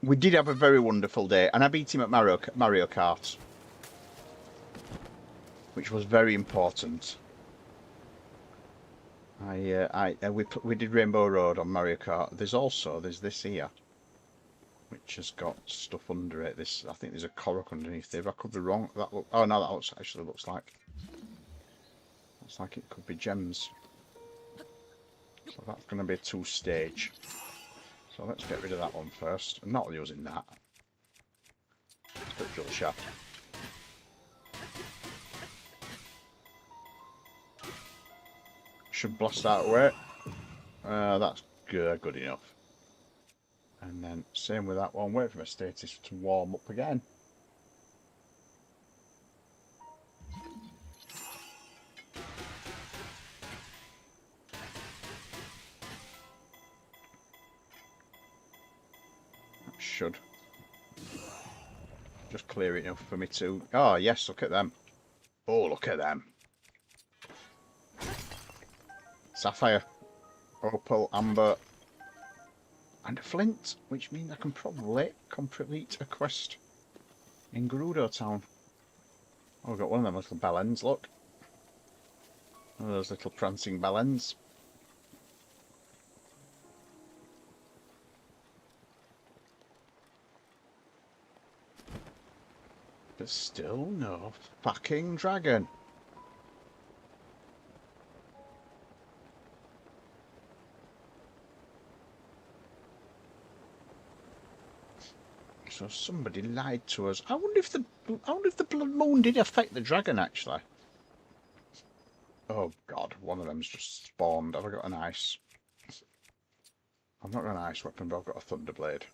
We did have a very wonderful day, and I beat him at Mario Kart, which was very important. We did Rainbow Road on Mario Kart. There's this here, which has got stuff under it. I think there's a Korok underneath there. I could be wrong. Oh no, that actually looks like it could be gems. So that's going to be a 2-stage. So let's get rid of that one first. I'm not using that. Spiritual shaft. Should blast that away. That's good enough. And then same with that one. Wait for my status to warm up again. That should just clear it enough for me to... Oh yes, look at them. Oh, look at them. Sapphire, opal, amber, and a flint, which means I can probably complete a quest in Gerudo Town. Oh, I've got one of them little bellends, look. One of those little prancing bellends. But still no fucking dragon. So somebody lied to us. I wonder if the blood moon did affect the dragon actually. Oh god, one of them's just spawned. Have I got an ice? I've not got an ice weapon, but I've got a thunder blade.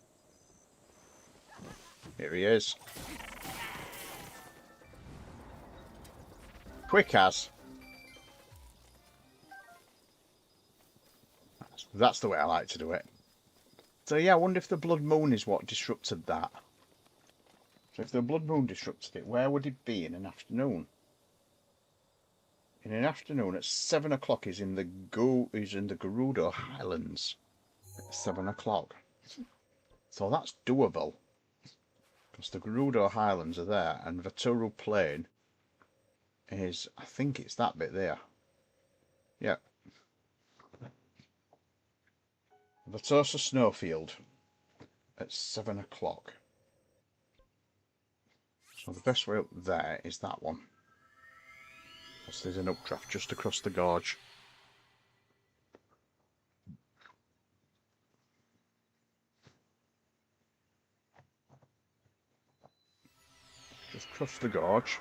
Here he is. Quick as. That's the way I like to do it. So yeah, I wonder if the blood moon is what disrupted that. So if the blood moon disrupted it, where would it be in an afternoon? In an afternoon at 7 o'clock. He's in the Gerudo Highlands at 7 o'clock. So that's doable. Because the Gerudo Highlands are there, and Vaturu Plain is, I think it's that bit there. Yep. Vatosa Snowfield at 7 o'clock. So the best way up there is that one. Because there's an updraft just across the gorge. Just cross the gorge.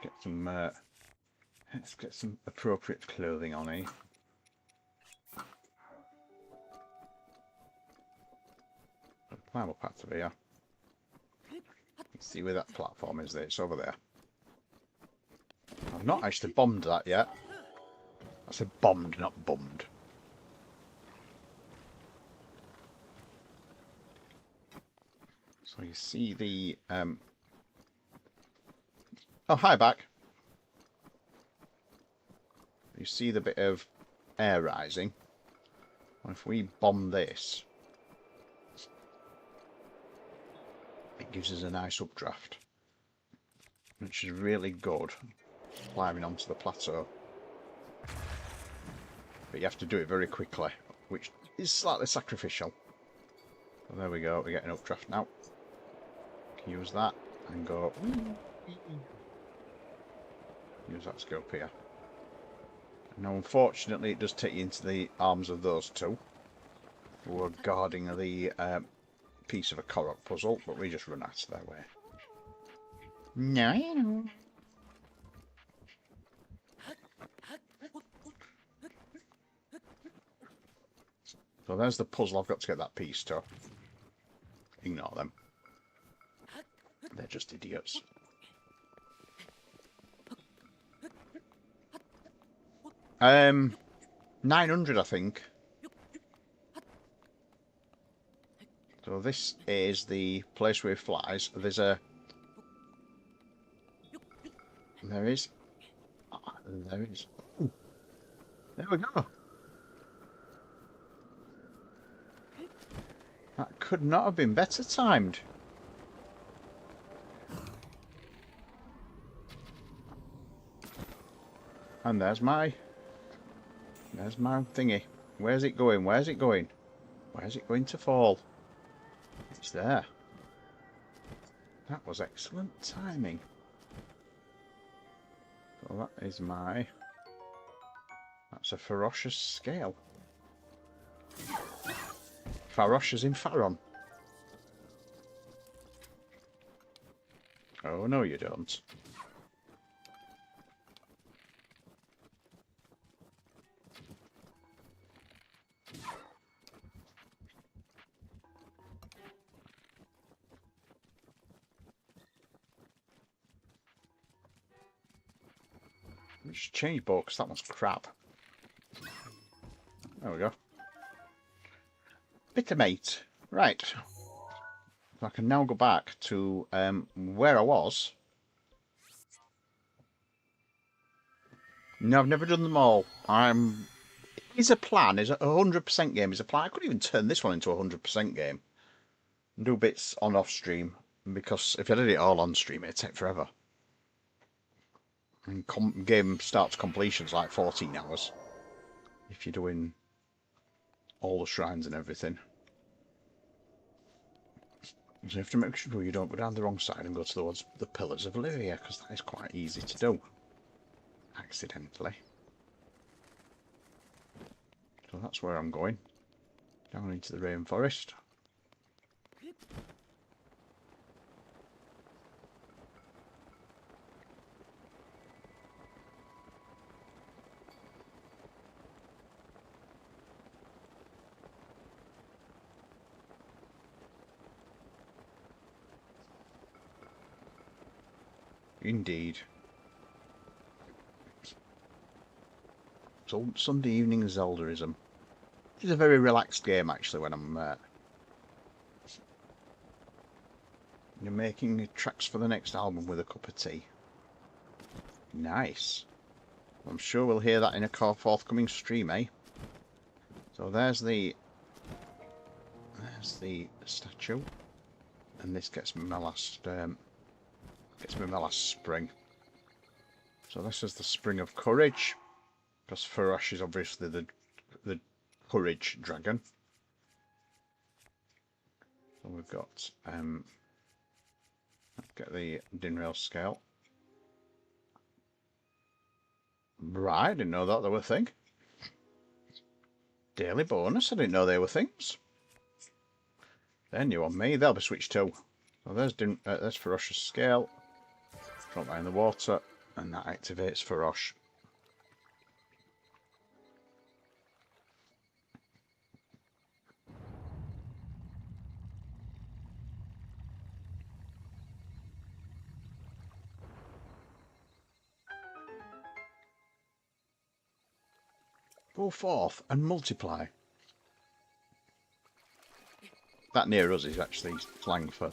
Get some, let's get some appropriate clothing on here. Climb up out of here. See where that platform is there, it's over there. I've not actually bombed that yet. I said bombed, not bummed. So you see the oh, hi back. You see the bit of air rising. And if we bomb this, it gives us a nice updraft, which is really good climbing onto the plateau. But you have to do it very quickly, which is slightly sacrificial. So there we go, we get an updraft now. Use that and go. Use that scope here. Now unfortunately it does take you into the arms of those two who are guarding the piece of a Korok puzzle, but we just run out of their way. No. So there's the puzzle I've got to get that piece to. Ignore them. They're just idiots. Um, 900 I think. So this is the place where it flies. There's a... There is. There is. Ooh. There we go. That could not have been better timed. And there's my thingy. Where's it going? Where's it going? Where's it going to fall? It's there. That was excellent timing. So that is my... That's a ferocious scale. Ferocious in Faron. Oh no you don't. We should change boat because that one's crap. There we go. Bitter mate. Right. So I can now go back to where I was. No, I've never done them all. Is a plan, is a 100% game is a plan. I could even turn this one into a 100% game. And do bits on off stream. Because if I did it all on stream, it'd take forever. And game starts completion's like 14 hours. If you're doing all the shrines and everything. So you have to make sure you don't go down the wrong side and go towards the Pillars of Livia, because that is quite easy to do. Accidentally. So that's where I'm going. Down into the rainforest. Indeed. So Sunday evening Zeldaism. It's a very relaxed game actually when I'm You're making tracks for the next album with a cup of tea. Nice. I'm sure we'll hear that in a forthcoming stream, eh? So there's the statue, and this gets me my last spring. So this is the spring of courage, because Farosh is obviously the courage dragon. So we've got get the Dinrail scale. Right, I didn't know that they were a thing. Daily bonus, I didn't know they were things. They're new on me, they'll be switched too. So there's Farosh's scale. Drop that in the water, and that activates Farosh. Go forth and multiply. That near us is actually slang for...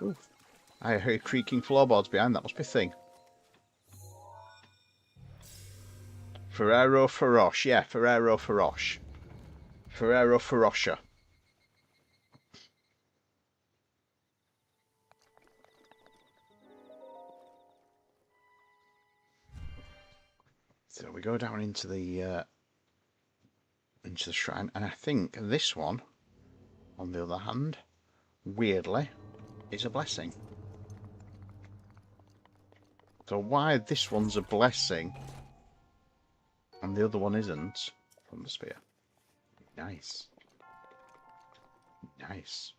Ooh. I hear creaking floorboards behind, that must be a thing. Ferrero Farosh, yeah, Ferrero Farosh. Ferrero Farosha. So we go down into the shrine, and I think this one, on the other hand, weirdly, is a blessing. So why this one's a blessing and the other one isn't from the spear? Nice. Nice.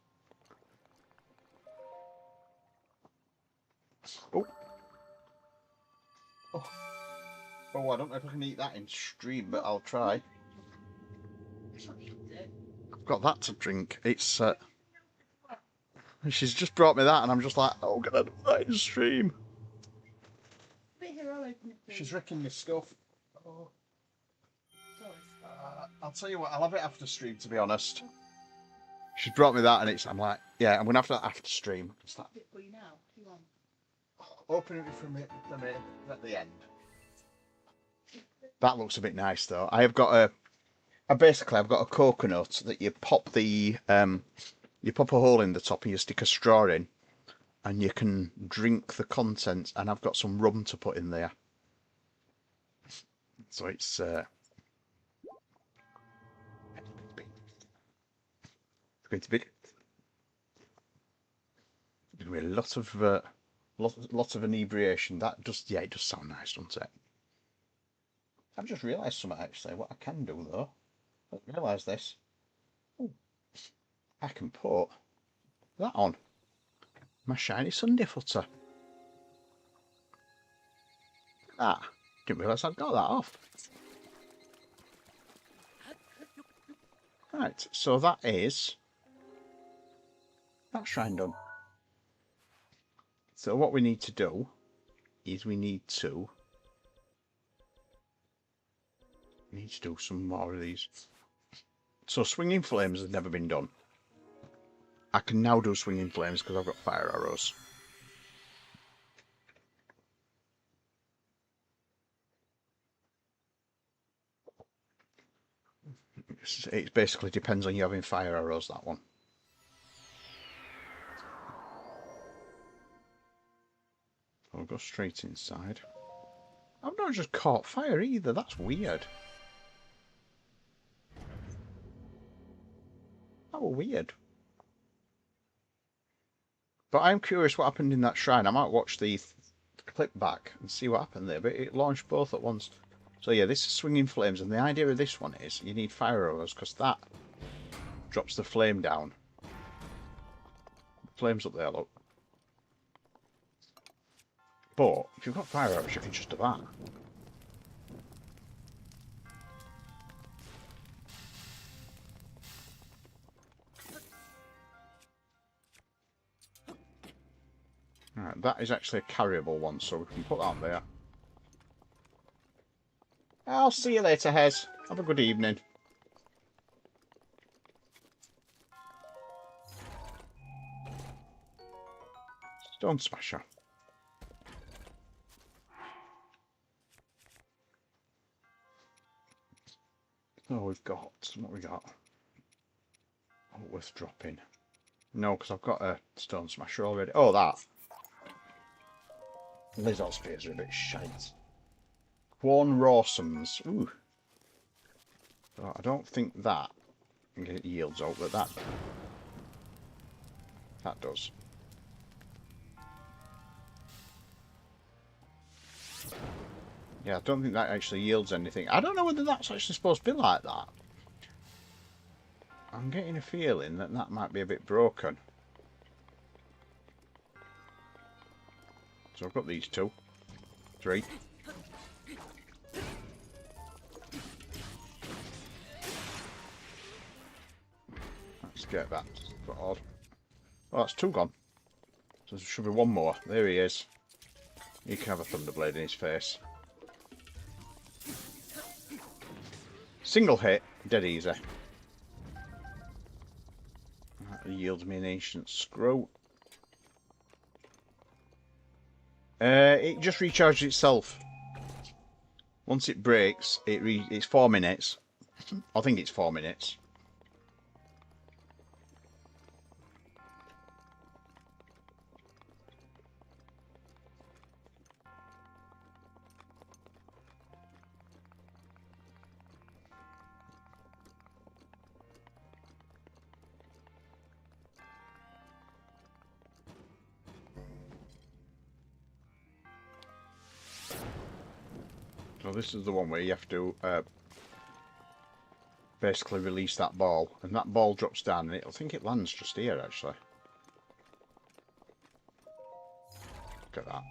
Oh. Oh. Oh, I don't know if I can eat that in stream, but I'll try. I've got that to drink. It's she's just brought me that, and I'm just like, oh, can I do that in stream? She's wrecking my stuff. Oh. I'll tell you what, I'll have it after stream, to be honest. She's brought me that, and I'm like, yeah, I'm gonna have that after stream. Open it for me at the end. That looks a bit nice, though. I've got I've got a coconut that you pop you pop a hole in the top and you stick a straw in, and you can drink the contents. And I've got some rum to put in there, so it's going to be a lot of inebriation. That just it does sound nice, doesn't it? I've just realised something actually. What I can do though, I didn't realise this. Ooh, I can put that on my shiny Sunday footer. Ah, didn't realise I'd got that off. Right, so that shrine done. So what we need to do is we need to do some more of these. So swinging flames has never been done. I can now do swinging flames because I've got fire arrows. It basically depends on you having fire arrows, that one. I'll go straight inside. I've not just caught fire either, that's weird. That was weird. But I'm curious what happened in that shrine. I might watch the clip back and see what happened there, but it launched both at once. So yeah, this is swinging flames, and the idea of this one is you need fire arrows because that drops the flame down. Flames up there, look. But if you've got fire arrows, you can just do that. Alright, that is actually a carryable one, so we can put that there. I'll see you later, Hez. Have a good evening. Stone Smasher. Oh, we've got... What we got? Oh, worth dropping. No, because I've got a Stone Smasher already. Oh, that. Lizard Spears are a bit shite. Quorn Rawsons. Ooh. Oh, I don't think that yields out, but that does. Yeah, I don't think that actually yields anything. I don't know whether that's actually supposed to be like that. I'm getting a feeling that that might be a bit broken. So I've got these 2. 3. Let's get that sword. Oh, that's 2 gone. So there should be 1 more. There he is. He can have a Thunderblade in his face. Single hit, dead easy. That yields me an Ancient Scroll. It just recharges itself. Once it breaks, it's 4 minutes. I think it's 4 minutes. So this is the one where you have to basically release that ball, and that ball drops down, and I think it lands just here actually. Look at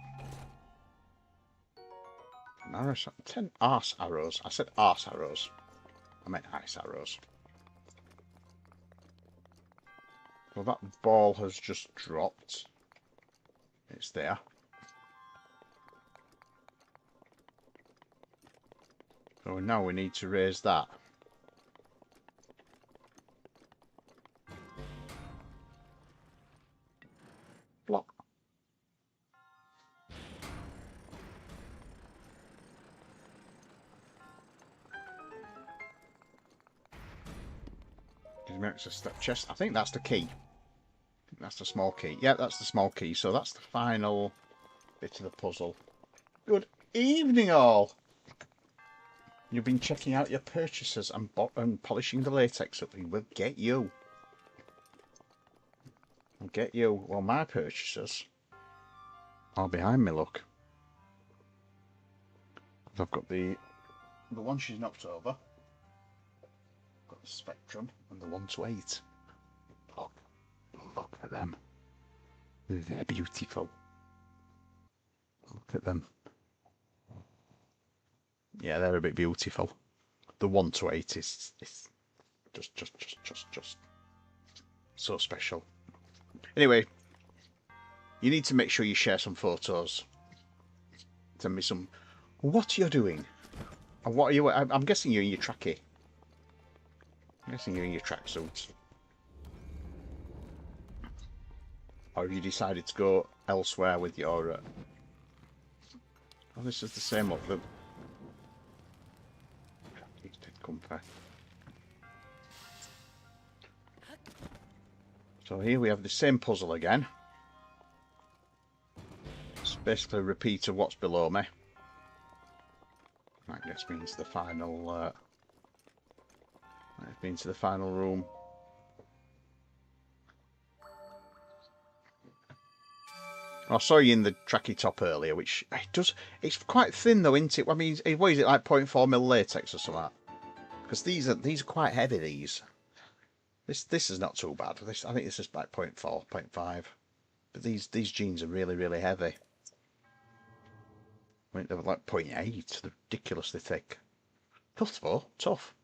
that. 10 arse arrows. I said arse arrows. I meant ice arrows. So that ball has just dropped. It's there. So now we need to raise that. Block. Gives me access to that chest. I think that's the key. That's the small key. Yeah, that's the small key. So that's the final bit of the puzzle. Good evening, all. You've been checking out your purchases and polishing the latex up. We'll get you. I'll get you. Well, my purchases are behind me, look. I've got the one she's knocked over. I've got the Spectrum and the 1-8. Look at them. They're beautiful. Look at them. Yeah, they're a bit beautiful. The 1-8 is just so special. Anyway, you need to make sure you share some photos. Send me some. What you're doing? And what are you? I'm guessing you're in your trackie. I'm guessing you're in your tracksuit. Or have you decided to go elsewhere with your... Oh, this is the same look. Look. Comfy. So here we have the same puzzle again. It's basically a repeat of what's below me. That gets me into the final... I've been to the final room. I saw you in the tracky top earlier, which it does. It's quite thin though, isn't it? I mean, what is it, like 0.4mm latex or something? Because these are quite heavy. This is not too bad. I think this is like 0.4, 0.5. But these jeans are really heavy. I mean, they were like 0.8. They're ridiculously thick. Tough though, tough.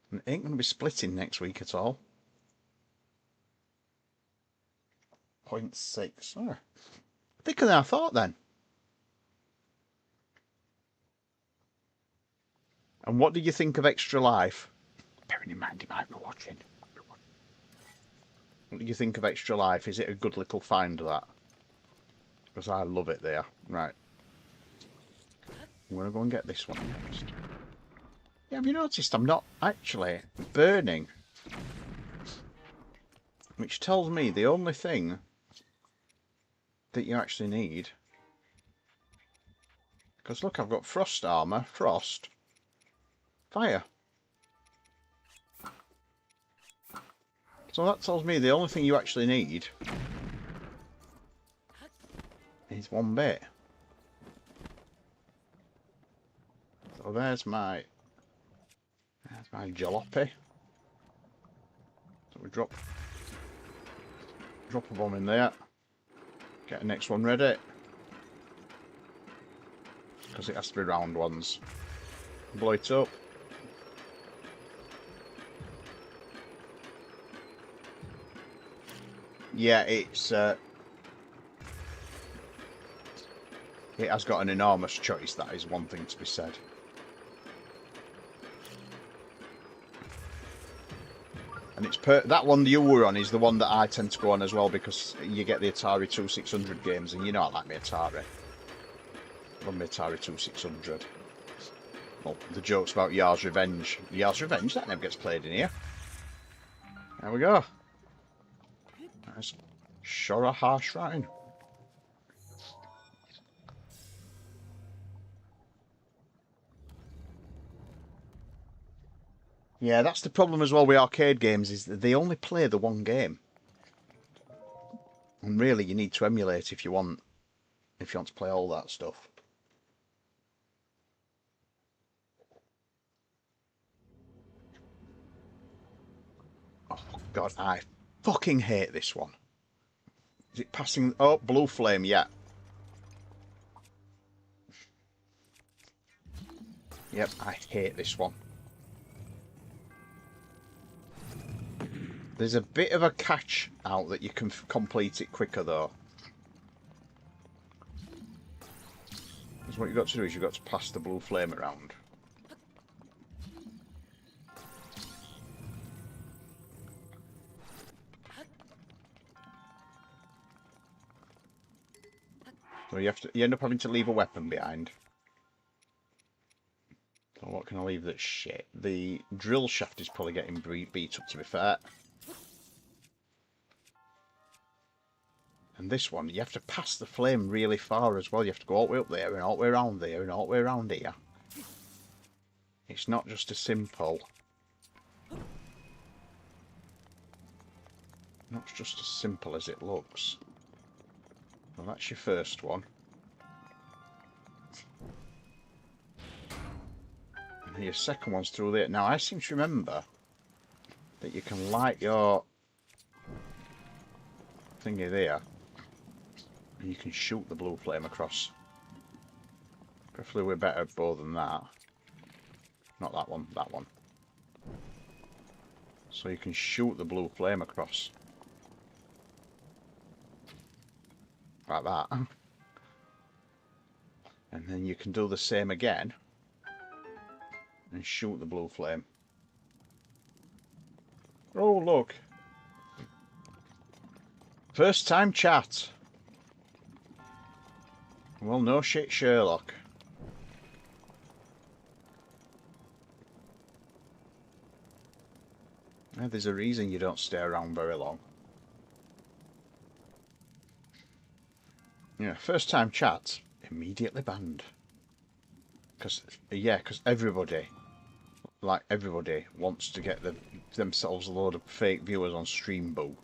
And it ain't going to be splitting next week at all. 0.6. Oh. Thicker than I thought then. And what did you think of Extra Life? Bearing in mind he might be watching. What do you think of Extra Life? Is it a good little find, that? Because I love it there. Right. I'm going to go and get this one next. Yeah, have you noticed I'm not actually burning? Which tells me the only thing that you actually need... Because look, I've got frost armour, frost, fire. So that tells me the only thing you actually need is one bit. So there's my jalopy. So we drop a bomb in there. Get the next one ready. Because it has to be round ones. Blow it up. Yeah, it's it has got an enormous choice, that is one thing to be said. And it's that one you were on is the one that I tend to go on as well, because you get the Atari 2600 games, and you know I like my Atari. I love my Atari 2600. Well, the joke's about Yar's Revenge. Yar's Revenge, that never gets played in here. There we go. That's sure a harsh writing. Yeah, that's the problem as well with arcade games, is that they only play the one game. And really you need to emulate if you want to play all that stuff. Oh god, I fucking hate this one. Is it passing? Oh, blue flame, yeah. Yep, I hate this one. There's a bit of a catch out that you can complete it quicker though. Because what you've got to do is you've got to pass the blue flame around. So you end up having to leave a weapon behind. So what can I leave that's shit? The drill shaft is probably getting beat up, to be fair. And this one, you have to pass the flame really far as well. You have to go all the way up there and all the way around there and all the way around here. It's not just as simple. Not just as simple as it looks. Well, that's your first one. And your second one's through there. Now, I seem to remember that you can light your thingy there. And you can shoot the blue flame across. Preferably with better bow than that. Not that one, that one. So you can shoot the blue flame across. Like that. And then you can do the same again. And shoot the blue flame. Oh, look. First time chat. Well, no shit, Sherlock. Yeah, there's a reason you don't stay around very long. Yeah, first time chat, immediately banned. Because everybody, like everybody, wants to get themselves a load of fake viewers on Stream Boo.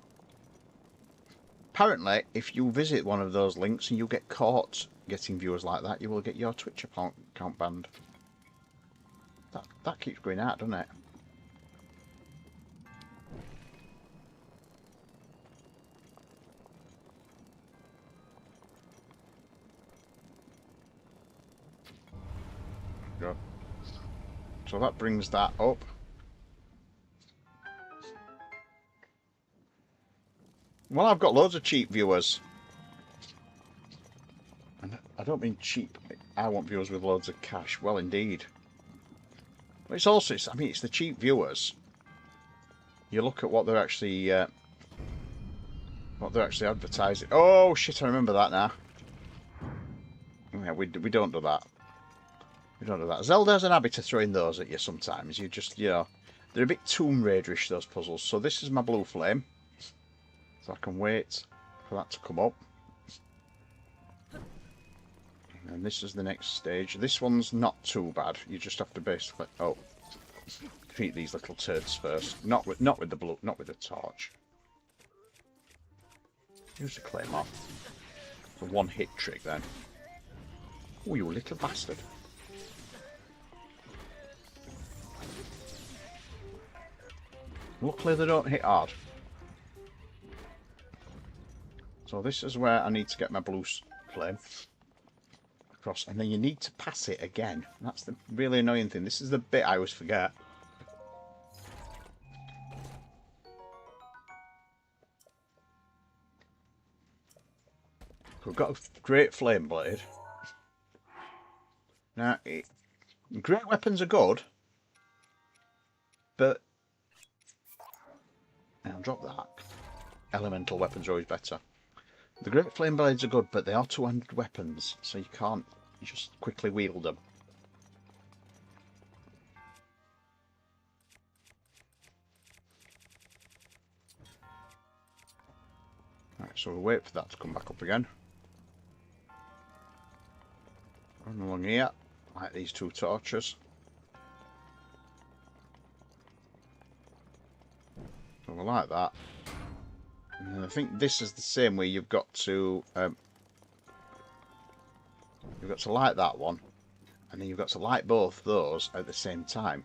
Apparently, if you visit one of those links and you get caught getting viewers like that, you will get your Twitch account banned. That keeps going out, doesn't it? Go. So that brings that up. Well, I've got loads of cheap viewers. And I don't mean cheap. I want viewers with loads of cash. Well, indeed. But it's also, I mean, it's the cheap viewers. You look at what they're actually advertising. Oh shit! I remember that now. Yeah, we don't do that. We don't do that. Zelda has an habit of throwing those at you sometimes. You just, you know, they're a bit Tomb Raiderish, those puzzles. So this is my blue flame. So I can wait for that to come up. And this is the next stage. This one's not too bad. You just have to basically defeat these little turds first. Not with the torch. Use the claymore. It's a one-hit trick then. Oh, you little bastard! Luckily they don't hit hard. So this is where I need to get my blue flame across, and then you need to pass it again. That's the really annoying thing. This is the bit I always forget. We've got a great flame blade. Now, great weapons are good, but I'll drop that. Elemental weapons are always better. The great flame blades are good, but they are two-handed weapons, so you can't just quickly wield them. Right, so we'll wait for that to come back up again. Run along here, like these two torches. So we'll like that. And I think this is the same way. You've got to light that one, and then you've got to light both those at the same time.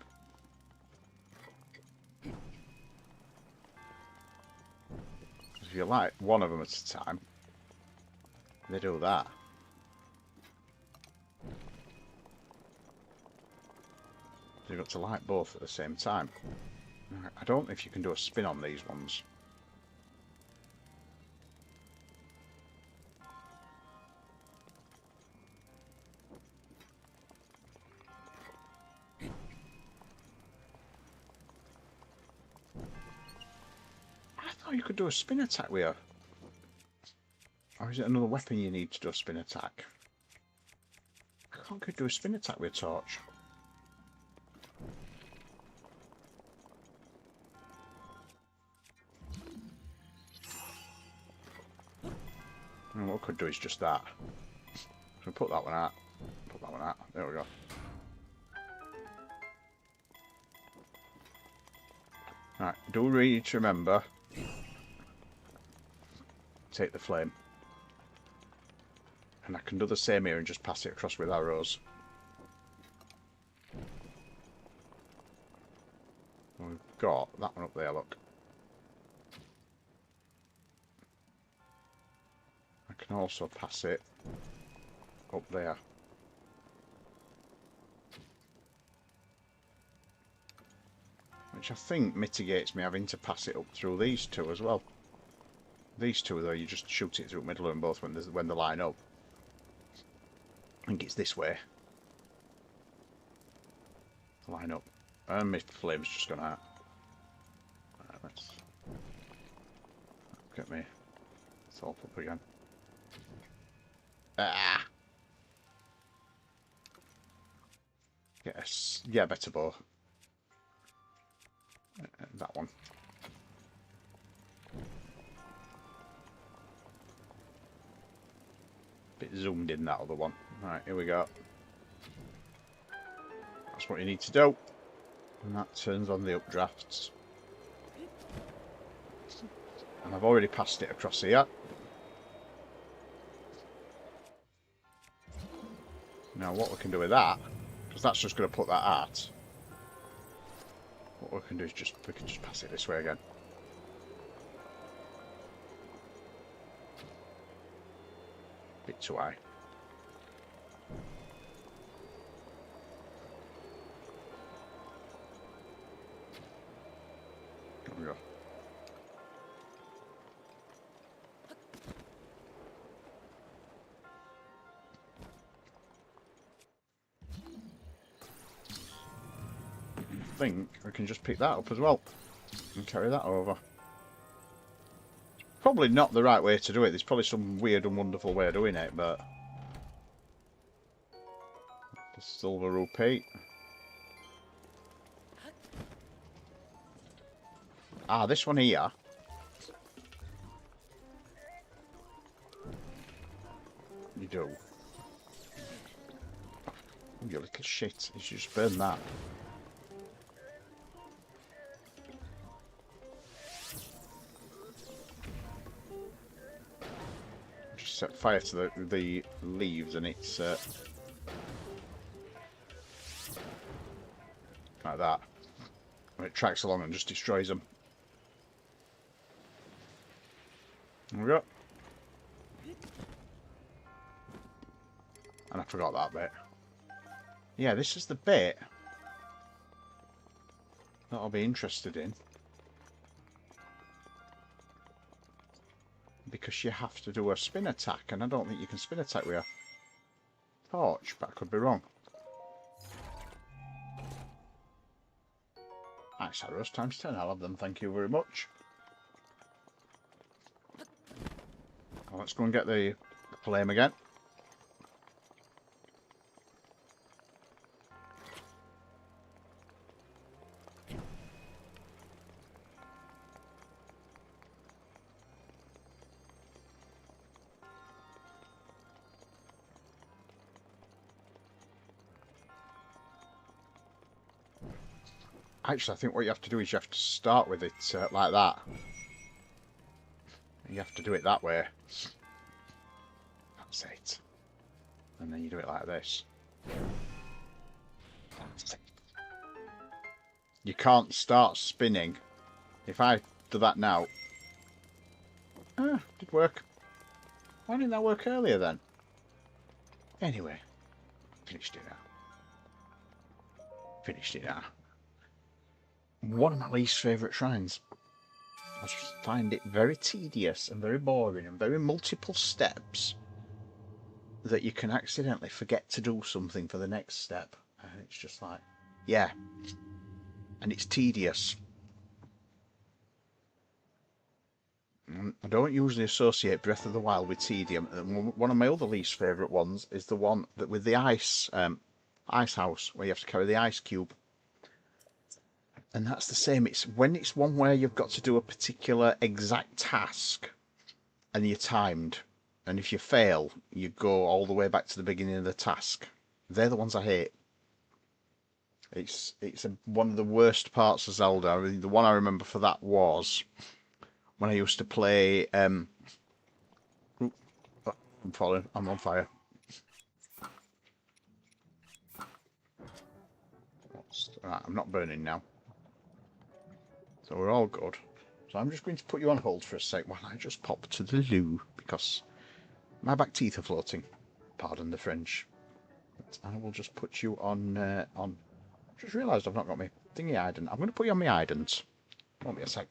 If you light one of them at a time, they do that. So you've got to light both at the same time. I don't know if you can do a spin on these ones. I thought you could do a spin attack with her. Or is it another weapon you need to do a spin attack? I can't do a spin attack with a torch. And what I could do is just that. So put that one out. Put that one out. There we go. Right, do we need to remember? Take the flame. And I can do the same here and just pass it across with arrows. We've got that one up there, look. I can also pass it up there. Which I think mitigates me having to pass it up through these two as well. These two, though, you just shoot it through the middle of them both when they line up. I think it's this way. Line up. And my flame's just gone out. Right, let's get me salt up again. Ah! Yes, yeah, better bow. That one. Bit zoomed in, that other one. Right, here we go. That's what you need to do. And that turns on the updrafts. And I've already passed it across here. Now what we can do with that, because that's just going to put that at. What we can do is we can just pass it this way again. Bit too high. There we go. I think we can just pick that up as well and carry that over. Probably not the right way to do it. There's probably some weird and wonderful way of doing it, but silver rupee. Ah, this one here. You do. Oh, you little shit. You should just burn that. Just set fire to the leaves and it's like that. And it tracks along and just destroys them. There we go. And I forgot that bit. Yeah, this is the bit that I'll be interested in. Because you have to do a spin attack, and I don't think you can spin attack with a torch, but I could be wrong. Ice arrows times 10, I'll have them, thank you very much. Well, let's go and get the flame again. Actually, I think what you have to do is you have to start with it like that. You have to do it that way. That's it. And then you do it like this. That's it. You can't start spinning. If I do that now... Ah, did work. Why didn't that work earlier then? Anyway, finished it now. Finished it now. One of my least favourite shrines. I just find it very tedious and very boring and very multiple steps that you can accidentally forget to do something for the next step. And it's just like, yeah. And it's tedious. I don't usually associate Breath of the Wild with tedium. One of my other least favourite ones is the one that with the ice house, where you have to carry the ice cube. And that's the same. It's when it's one where you've got to do a particular exact task and you're timed. And if you fail, you go all the way back to the beginning of the task. They're the ones I hate. It's one of the worst parts of Zelda. I mean, the one I remember for that was when I used to play... I'm falling. I'm on fire. Right, I'm not burning now. So we're all good. So I'm just going to put you on hold for a sec while I just pop to the loo because my back teeth are floating. Pardon the French. But I will just put you on. Just realised I've not got my thingy ident. I'm going to put you on my ident. Won't be a sec.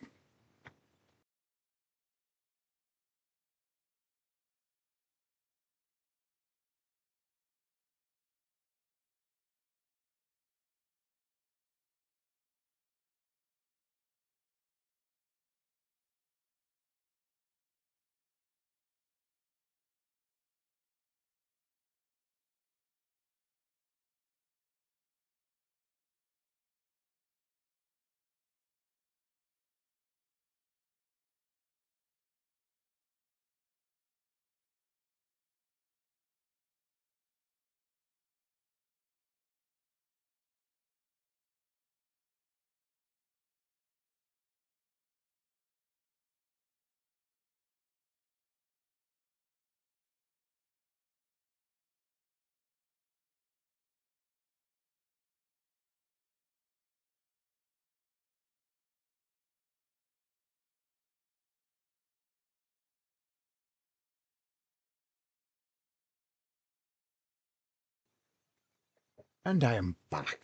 And I am back.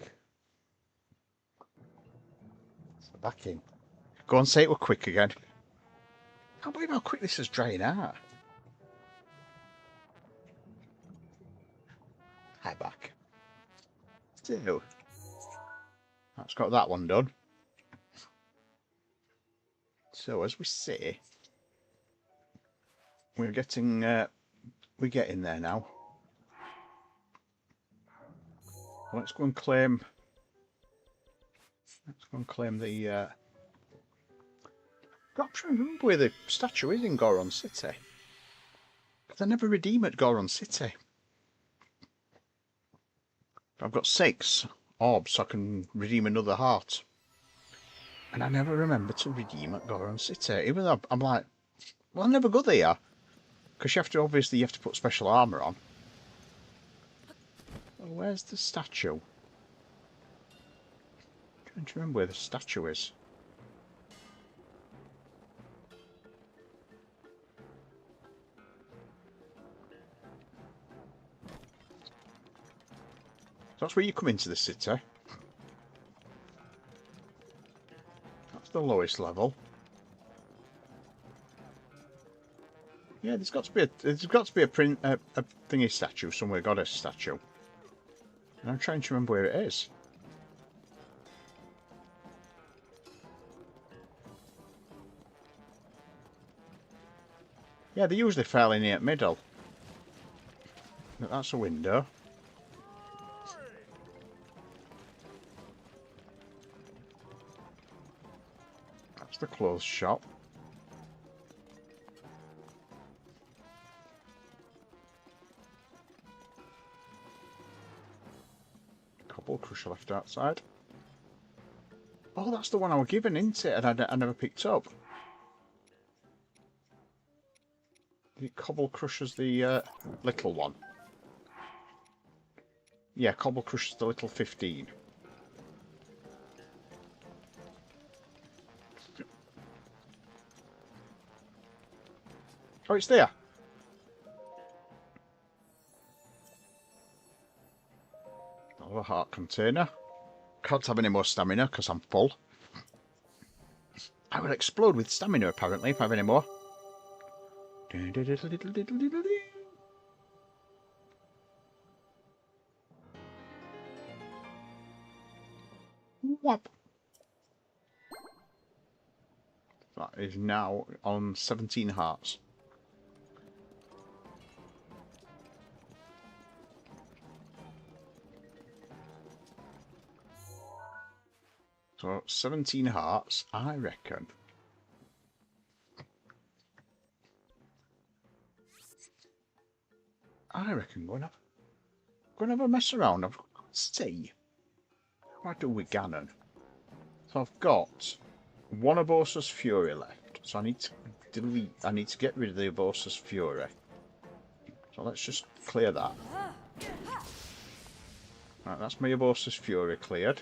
So back in. Go and say it were quick again. I can't believe how quick this is drying out. Hi back. So, that's got that one done. So as we say, we're getting there now. Let's go and claim... Let's go and claim the... I'm trying to remember where the statue is in Goron City. Because I never redeem at Goron City. I've got 6 orbs, so I can redeem another heart. And I never remember to redeem at Goron City. Even though I'm like, well, I'll never go there. Because you have to, obviously, you have to put special armour on. Well, where's the statue? I'm trying to remember where the statue is. So that's where you come into the city. That's the lowest level. Yeah, there's got to be a thingy statue somewhere, goddess statue. And I'm trying to remember where it is. Yeah, they're usually fairly near middle. But that's a window. That's the clothes shop. Cobble crusher left outside. Oh, that's the one I was given, isn't it? And I never picked up. The Cobble Crusher's the little one. Yeah, Cobble Crusher's the little 15. Oh, it's there. Another heart container. Can't have any more stamina because I'm full. I will explode with stamina apparently if I have any more. Whop. That is now on 17 hearts. So 17 hearts, I reckon. Go and have a mess around. I've got to see what I do with Ganon. So I've got one Urbosa's Fury left. So I need to delete. I need to get rid of the Urbosa's Fury. So let's just clear that. Right, that's my Urbosa's Fury cleared.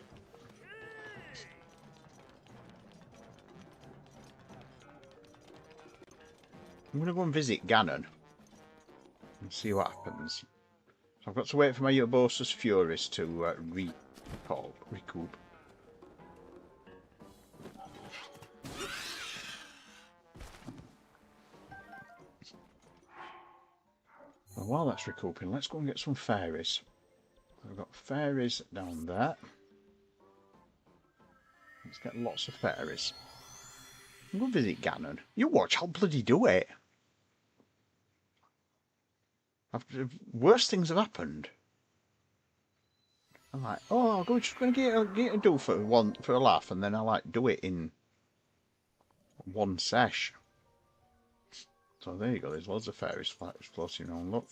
I'm going to go and visit Ganon and see what happens. So I've got to wait for my Urbosa's Furies to recoup. Well, while that's recouping, let's go and get some fairies. We've got fairies down there. Let's get lots of fairies. I'm going to visit Ganon. You watch, I'll bloody do it. Worse things have happened. I'm like, oh, I'm just going to get a do for a laugh, and then I like do it in one sesh. So there you go. There's loads of fairies floating around. Look.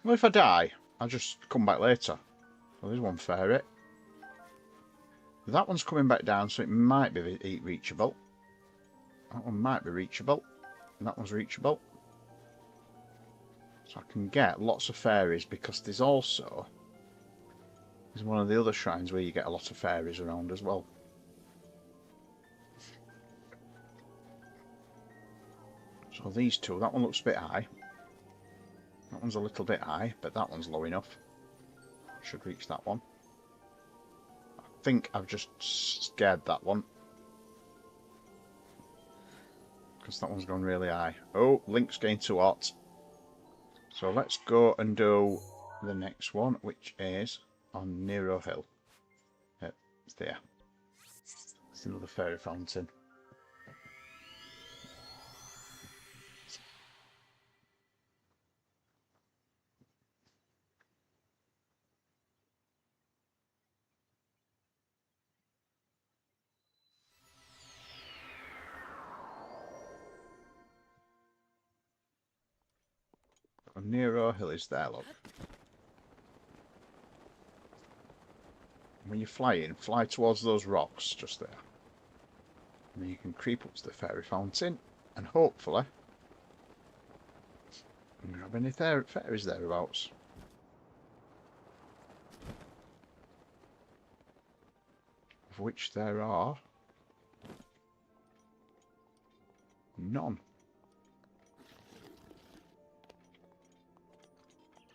Well, if I die, I'll just come back later. So there's one fairy. That one's coming back down, so it might be reachable. That one might be reachable. And that one's reachable. So I can get lots of fairies because there's also... There's one of the other shrines where you get a lot of fairies around as well. So these two, that one looks a bit high. That one's a little bit high, but that one's low enough. Should reach that one. I think I've just scared that one. Because that one's gone really high. Oh, Link's getting too hot. So let's go and do the next one, which is on Nero Hill. It's there. It's another fairy fountain. Nero Hill is there, look. When you're flying, fly towards those rocks just there. And then you can creep up to the fairy fountain and hopefully grab any fairies thereabouts. Of which there are none.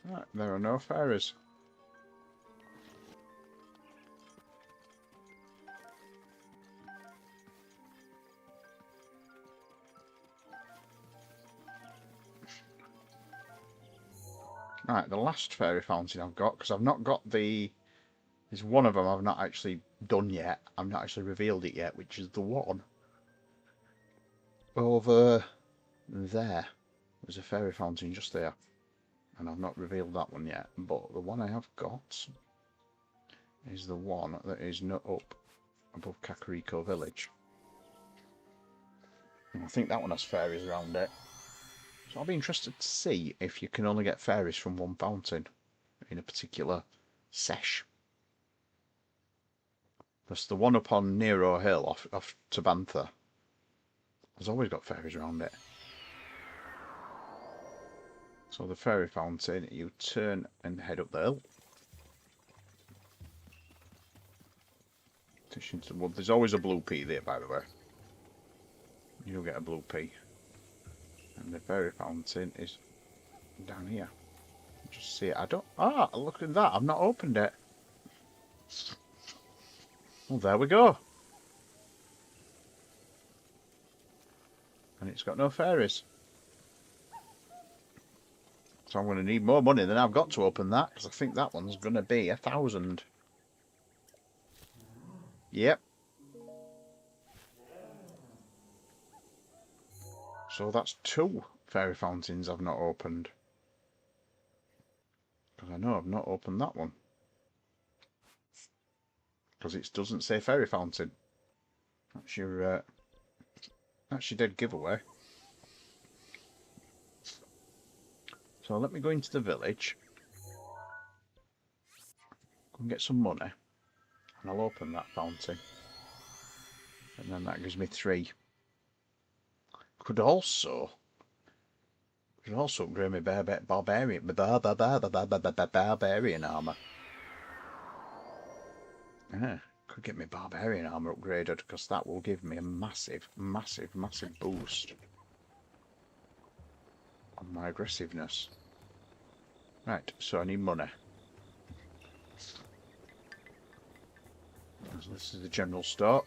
Right, there are no fairies. Right, the last fairy fountain I've got, because I've not got the... There's one of them I've not actually done yet. I've not actually revealed it yet, which is the one over there. There's a fairy fountain just there. And I've not revealed that one yet. But the one I have got is the one that is not up above Kakariko Village. And I think that one has fairies around it. So I'll be interested to see if you can only get fairies from one fountain in a particular sesh. Because the one up on Nero Hill off Tabantha has always got fairies around it. So the fairy fountain, you turn and head up the hill. There's always a blue pea there, by the way. You'll get a blue pea. And the fairy fountain is down here. Just see it. Look at that. I've not opened it. Well, there we go. And it's got no fairies. So I'm going to need more money than I've got to open that, because I think that one's going to be 1,000. Yep. So that's 2 fairy fountains I've not opened. Because I know I've not opened that one. Because it doesn't say fairy fountain. That's your dead giveaway. So let me go into the village. Go and get some money. And I'll open that fountain. And then that gives me 3. Could also upgrade my barbarian armour. Yeah, could get my barbarian armour upgraded, because that will give me a massive boost on my aggressiveness. Right, so I need money. So this is the general store.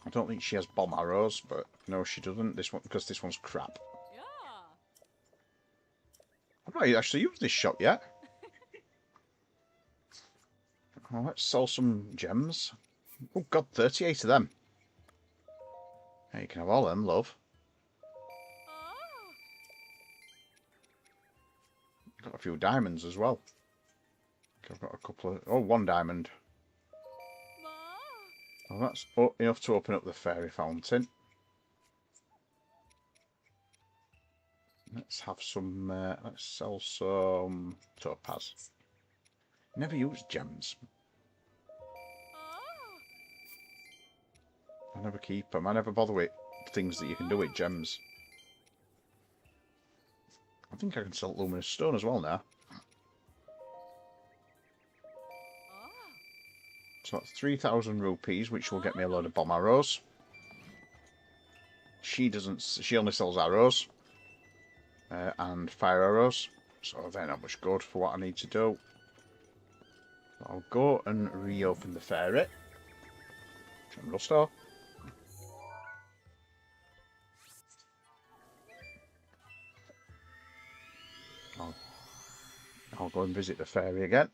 I don't think she has bomb arrows, but no, she doesn't. This one, because this one's crap. Yeah. I've not actually used this shop yet. Well, let's sell some gems. Oh god, 38 of them. Hey, you can have all of them, love. Got a few diamonds as well. I've got a couple of... Oh, 1 diamond. Well, that's enough to open up the fairy fountain. Let's have some... let's sell some topaz. Never use gems. I never keep them. I never bother with things that you can do with gems. I think I can sell luminous stone as well now. So that's 3,000 rupees, which will get me a load of bomb arrows. She only sells arrows. And fire arrows. So they're not much good for what I need to do. I'll go and reopen the fairy. General store. I'll go and visit the fairy again.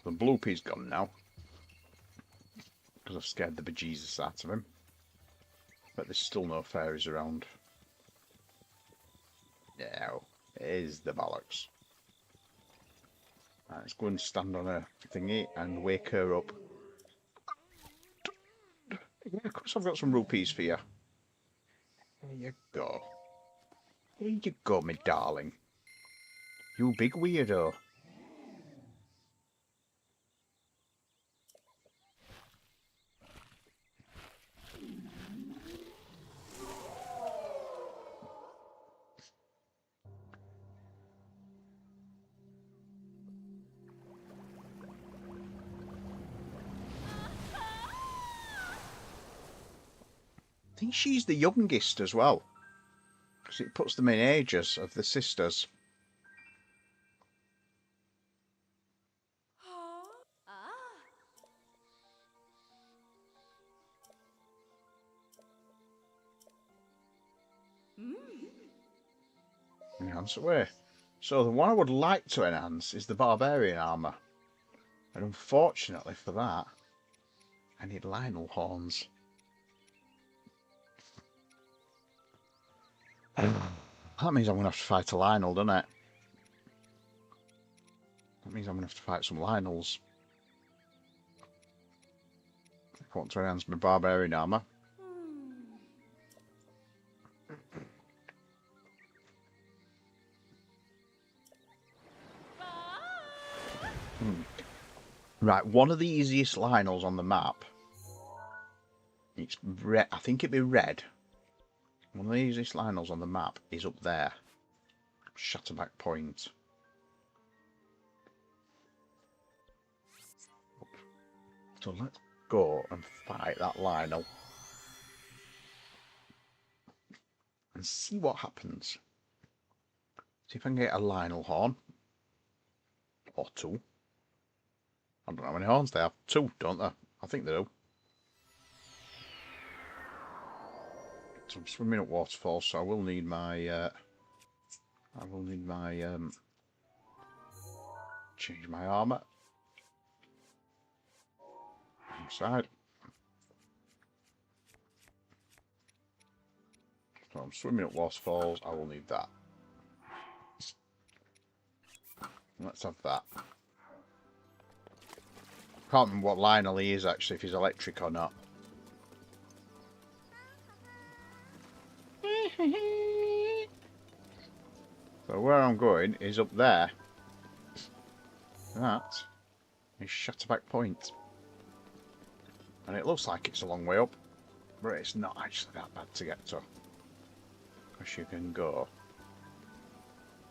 The blue pea's gone now. because I've scared the bejesus out of him. But there's still no fairies around. No, it is the bollocks. Right, let's go and stand on a thingy and wake her up. Yeah, of course I've got some rupees for you. There you go. There you go, my darling. You big weirdo. I think she's the youngest as well, because it puts them in ages of the sisters. Enhance away. So the one I would like to enhance is the barbarian armour. And unfortunately for that, I need Lionel horns. That means I'm going to have to fight a Lionel, doesn't it? That means I'm going to have to fight some Lionels. If I want to enhance my barbarian armour. Right, one of the easiest Lionels on the map. It's red. I think it'd be red. One of the easiest Lionels on the map is up there. Shatterback Point. So let's go and fight that Lionel. And see what happens. See if I can get a Lionel horn. Or two. I don't know how many horns they have. Two, don't they? I think they do. So I'm swimming up waterfalls, so I will need my change my armour. Inside. So I'm swimming up waterfalls, I will need that. Let's have that. Can't remember what Lionel he is actually, if he's electric or not. So where I'm going is up there. That is Shatterback Point. And it looks like it's a long way up, but it's not actually that bad to get to. Because you can go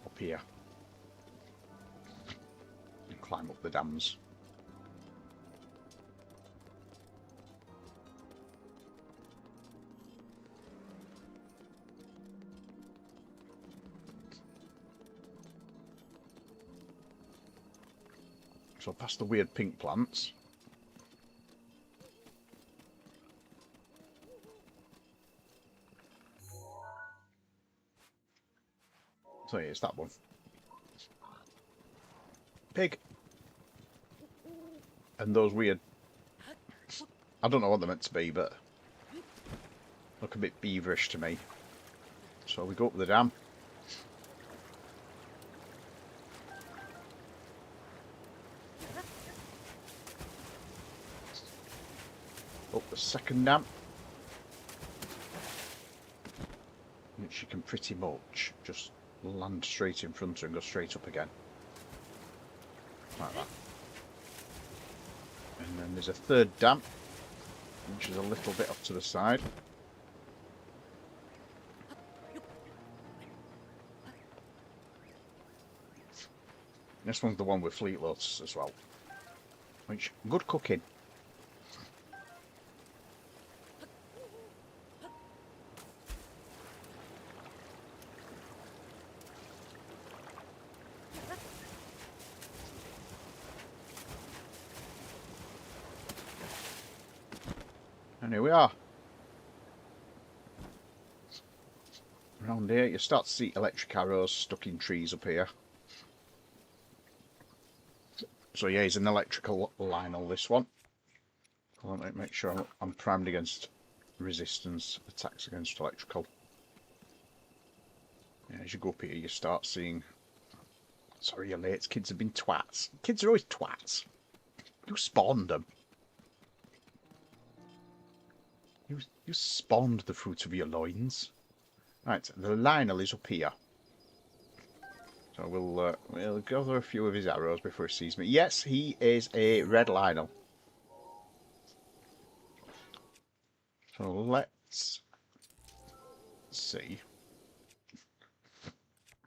up here and climb up the dams. So past the weird pink plants. So yeah, it's that one. Pig. And those weird... I don't know what they're meant to be, but look a bit beaverish to me. So we go up the dam. Up the second dam. Which you can pretty much just land straight in front of her and go straight up again. Like that. And then there's a third dam, which is a little bit up to the side. This one's the one with Fleet Lotus as well. Which, good cooking. And here we are. Around here, you start to see electric arrows stuck in trees up here. So yeah, he's an electrical Lionel, this one. Let me make sure I'm primed against resistance, attacks against electrical. Yeah, as you go up here, you start seeing... Sorry, you're late. Kids have been twats. Kids are always twats. You spawned them. You spawned the fruit of your loins. Right, the Lionel is up here. So we'll gather a few of his arrows before he sees me. Yes, he is a red Lionel. So let's see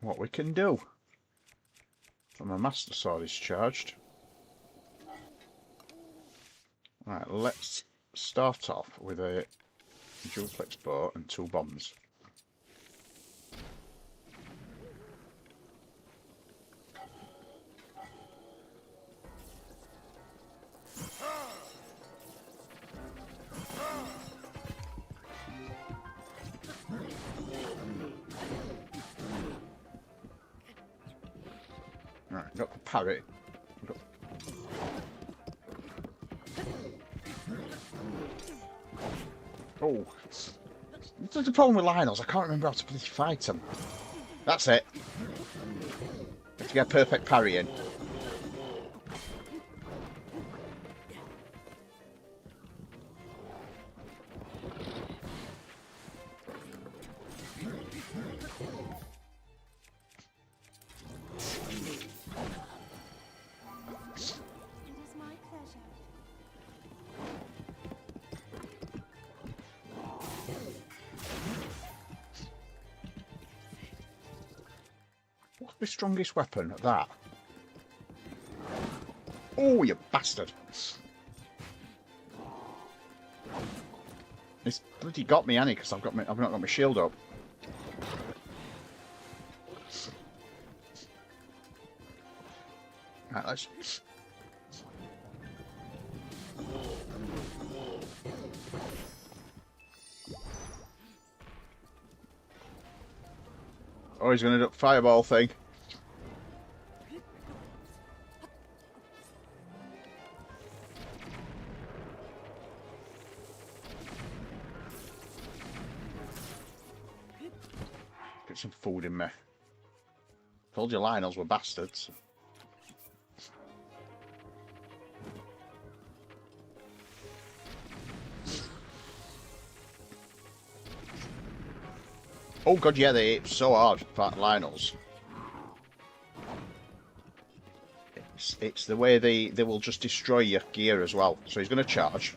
what we can do. So my Master Sword is charged. Right, let's start off with a dual-flex bow and 2 bombs. Right, got the parry. Oh, the problem with Lionels, I can't remember how to bloody fight them. That's it. Have to get a perfect parry in. It is my pleasure. What's my strongest weapon at that? Oh, you bastard! It's bloody got me, Annie, because I've not got my shield up. Right, let's... Oh, he's going to do a fireball thing. Get some food in me. Told you Lionels were bastards. Oh god, yeah, they hit so hard, fat Lionels. It's the way they will just destroy your gear as well. So he's going to charge.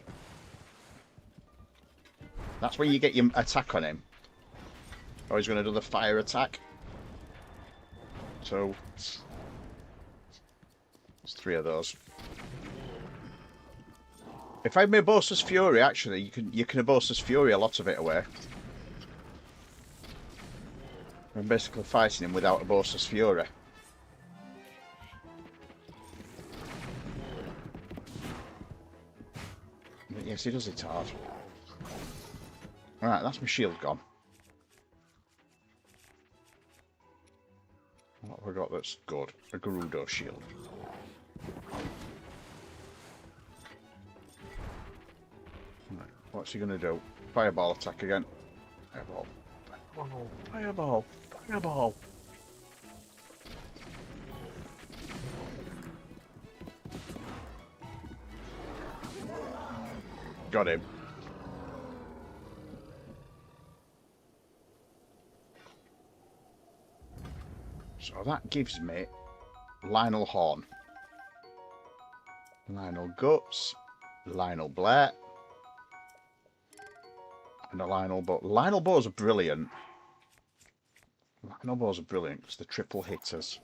That's when you get your attack on him. Or he's going to do the fire attack. So there's 3 of those. If I had my Bosa's Fury, actually, you can Bosa's Fury a lot of it away. I'm basically fighting him without a Bosa's Fury. But yes, he does it hard. Right, that's my shield gone. What have we got that's good? A Gerudo shield. Right, what's he going to do? Fireball attack again. Fireball. Fireball. Fireball. Fireball. Got him. So that gives me Lionel Horn, Lionel Guts, Lionel Blair, and a Lionel Bow. Lionel Bows are brilliant. Lionel Bows are brilliant because they're triple hitters.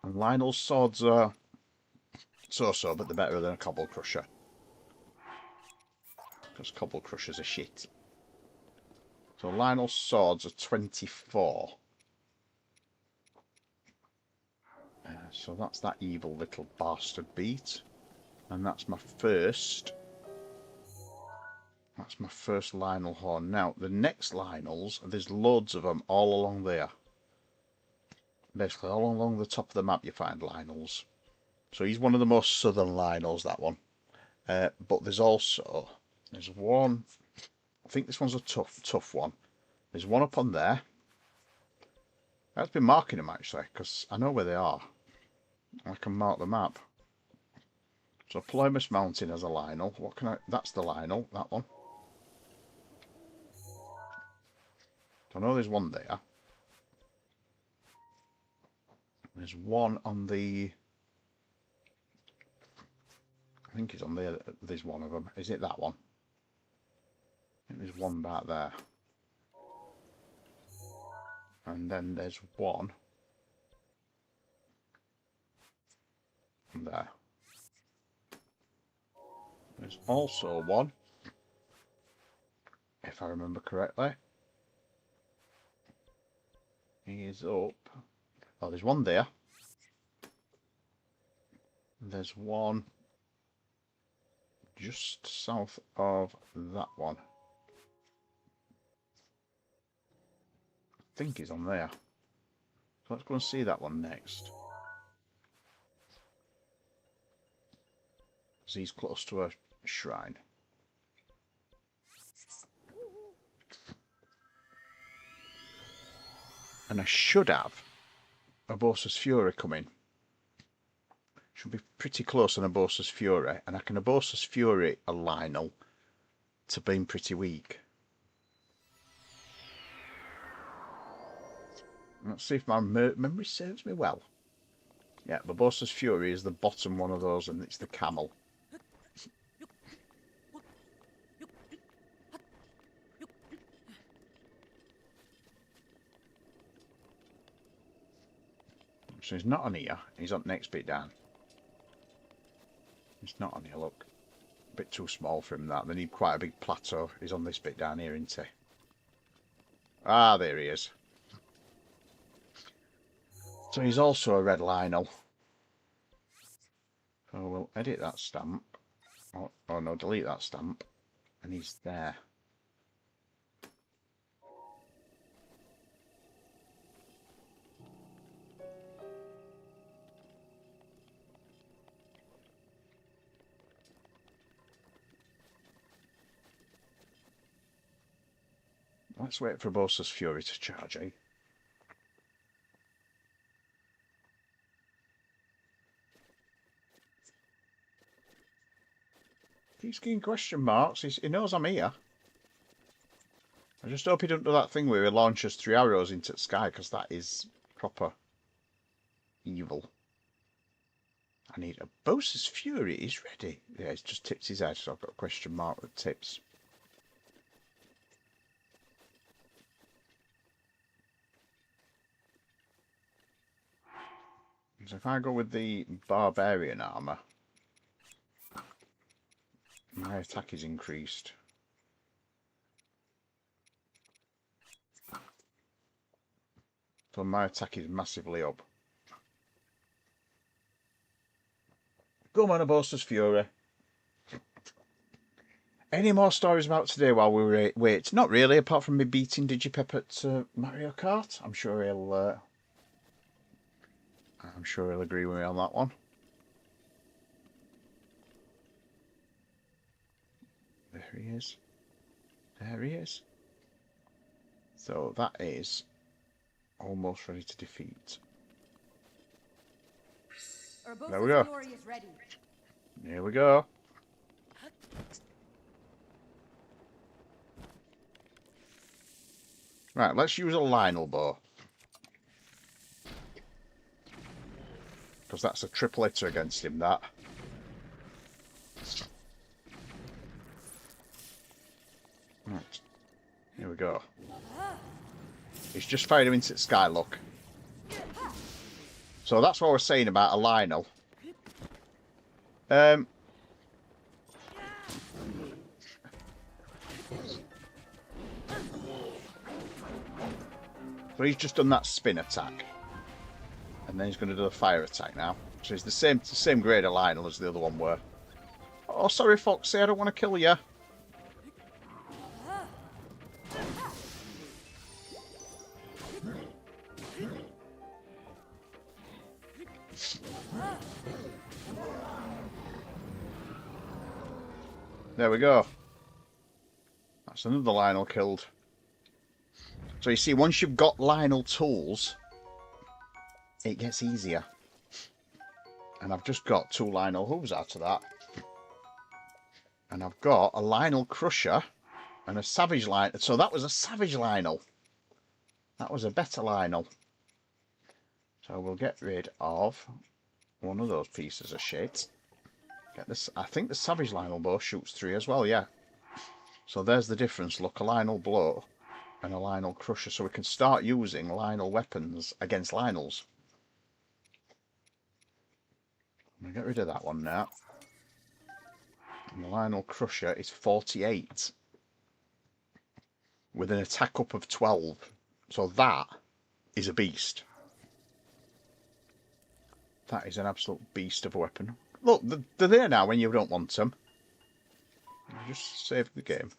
And Lionel's swords are so-so, but they're better than a Cobble Crusher. Because Cobble Crushers are shit. So Lionel's swords are 24. So that's that evil little bastard beat. And that's my first... That's my first Lionel Horn. Now, the next Lionels, there's loads of them all along there. Basically, all along the top of the map you find Lionels. So he's one of the most southern Lionels, that one. But there's also, there's one, I think this one's a tough one. There's one up on there. I've been marking them actually, because I know where they are. I can mark the map. So Ploymus Mountain has a Lionel. What can I, that's the Lionel, that one. I know there's one there. There's one on the, I think it's on there, there's one of them. Is it that one? I think there's one back there. And then there's one there. There's also one, if I remember correctly. He is up. Oh, there's one there. There's one just south of that one. I think he's on there. So let's go and see that one next. Because he's close to a shrine. And I should have Urbosa's Fury coming. Should be pretty close on Urbosa's Fury. And I can Urbosa's Fury a Lionel to being pretty weak. Let's see if my memory serves me well. Yeah, Urbosa's Fury is the bottom one of those, and it's the camel. So he's not on here, he's on the next bit down. He's not on here, look. A bit too small for him, that. They need quite a big plateau. He's on this bit down here, isn't he? Ah, there he is. So he's also a red Lionel. So we'll edit that stamp. Oh no, delete that stamp. And he's there. Let's wait for Urbosa's Fury to charge, eh? Keeps getting question marks. He knows I'm here. I just hope he doesn't do that thing where he launches 3 arrows into the sky, because that is proper evil. I need Urbosa's Fury. He's ready. Yeah, he's just tipped his head, so I've got a question mark with tips. So if I go with the barbarian armour, my attack is increased. So my attack is massively up. Go on, Urbosa's Fury. Any more stories about today while we wait? Not really, apart from me beating Digipep at Mario Kart. I'm sure he'll agree with me on that one. There he is. There he is. So that is almost ready to defeat. There we go. Here we go. Right, let's use a Lionel bow. Because that's a triple hitter against him, that. Right. Here we go. He's just fired him into the sky, look. So that's what I was saying about a Lionel. So he's just done that spin attack. And then he's going to do the fire attack now. So he's the same grade of Lionel as the other one were. Oh, sorry, Foxy, I don't want to kill you. There we go. That's another Lionel killed. So you see, once you've got Lionel tools, it gets easier. And I've just got 2 Lionel hooves out of that. And I've got a Lionel crusher and a savage Lionel. So that was a savage Lionel. That was a better Lionel. So we'll get rid of one of those pieces of shit. Get this. I think the savage Lionel bow shoots 3 as well, yeah. So there's the difference. Look, a Lionel blow and a Lionel crusher. So we can start using Lionel weapons against Lionels. I'm going to get rid of that one now. And the Lionel crusher is 48. With an attack up of 12. So that is a beast. That is an absolute beast of a weapon. Look, they're there now when you don't want them. You just save the game.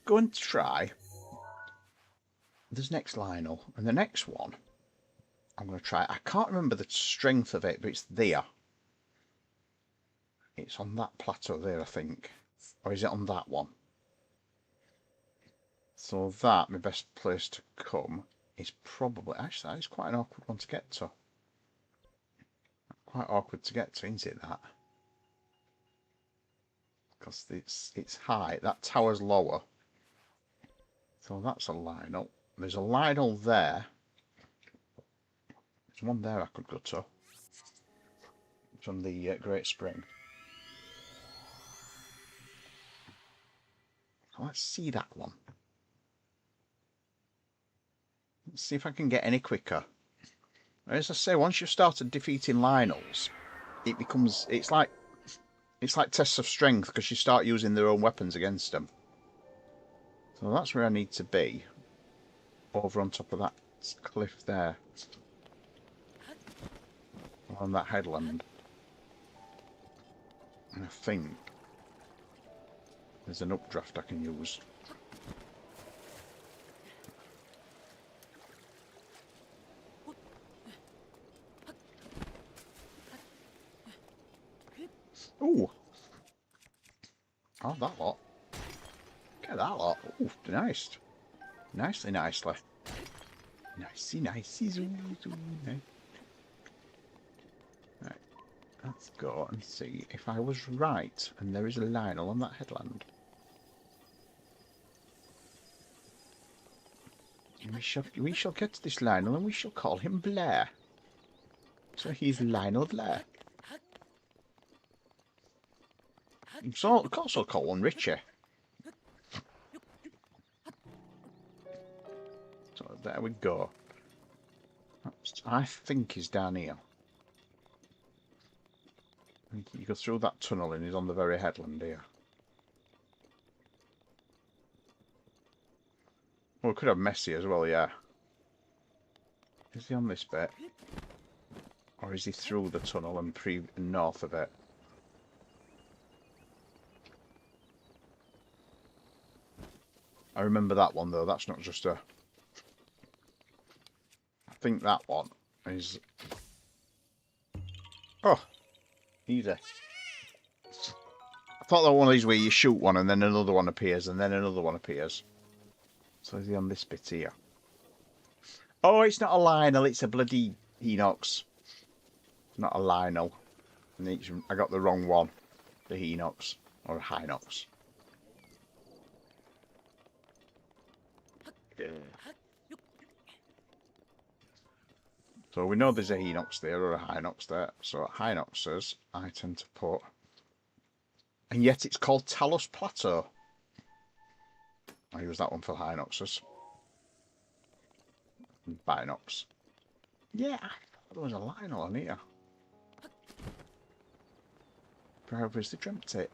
Go and try this next Lionel. And the next one, I'm going to try. I can't remember the strength of it, but it's there. It's on that plateau there, I think. Or is it on that one? So that, my best place to come, is probably... Actually, that is quite an awkward one to get to. Quite awkward to get to, isn't it, that? Because it's high. That tower's lower. So that's a Lionel. There's a Lionel there. There's one there I could go to. From the Great Spring. So let's see that one. Let's see if I can get any quicker. As I say, once you've started defeating Lionels, it becomes... It's like tests of strength, because you start using their own weapons against them. So that's where I need to be. Over on top of that cliff there. On that headland. And I think there's an updraft I can use. Ooh! Oh, that lot. Get that lot. Ooh, nice. Nicely. Nicey, zoo, nice. Right, let's go and see if I was right and there is a Lionel on that headland. We shall get to this Lionel and we shall call him Blair. So he's Lionel Blair. So, of course I'll call one Richie. So there we go. I think he's down here. You go through that tunnel and he's on the very headland here. Well, we could have Messi as well, yeah. Is he on this bit? Or is he through the tunnel and north of it? I remember that one though, that's not just a... I think that one is... Oh! Easy. I thought that one of these where you shoot one and then another one appears and then another one appears. So is he on this bit here? Oh, it's not a Lionel, it's a bloody Hinox. It's not a Lionel. I got the wrong one. The Hinox. Or a Hinox. Yeah. So we know there's a Hinox there or a Hinox there. So Hinoxes I tend to put. And yet it's called Talos Plateau. I use that one for Hinoxes. And Binox. Yeah, I thought there was a Lionel on here. Obviously dreamt it.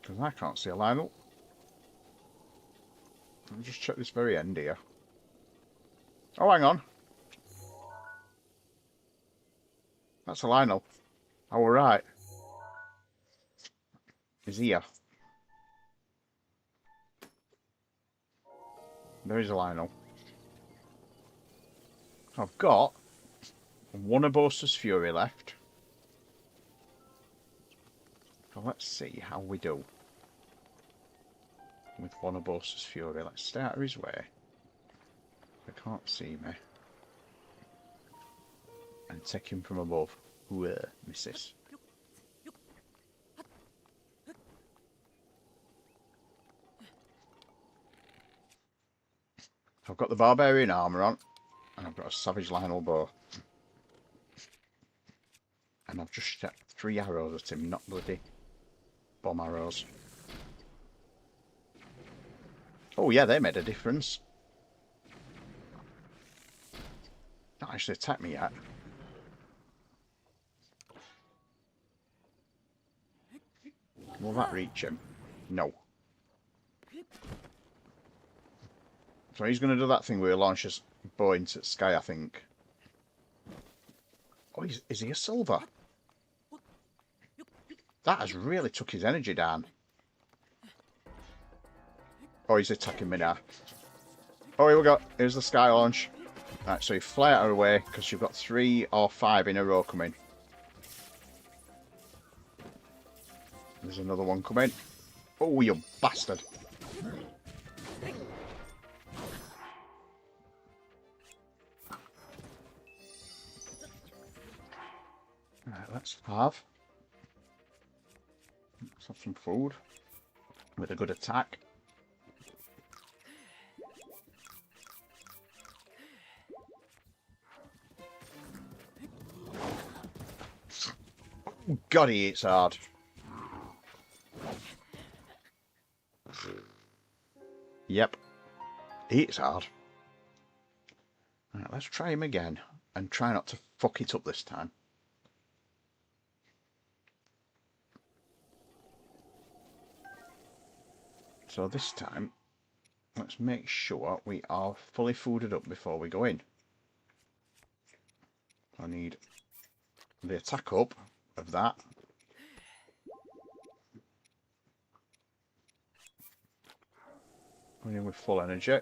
Because I can't see a Lionel. Let me just check this very end here. Oh, hang on. That's a Lionel. Oh, we're right. He's here. There is a Lionel. I've got one Abosa's Fury left. So let's see how we do with one Abosa's Fury. Let's stay out of his way. They can't see me. And take him from above. Ooh, misses. I've got the Barbarian armour on, and I've got a Savage Lionel bow. And I've just shot 3 arrows at him, not bloody bomb arrows. Oh yeah, they made a difference. Not actually attacked me yet. Will that reach him? No. So he's going to do that thing where he launches bow into the sky, I think. Oh, is he a silver? That has really took his energy down. Oh, he's attacking me now. Oh, here we go. Here's the sky launch. Right, so you fly out of the way because you've got 3 or 5 in a row coming. There's another one coming. Oh, you bastard. Right, let's have some food with a good attack. Oh, God, he eats hard. Yep, he eats hard. Right, let's try him again and try not to fuck it up this time. So this time, let's make sure we are fully fooded up before we go in. I need the attack up of that. Going in with full energy. And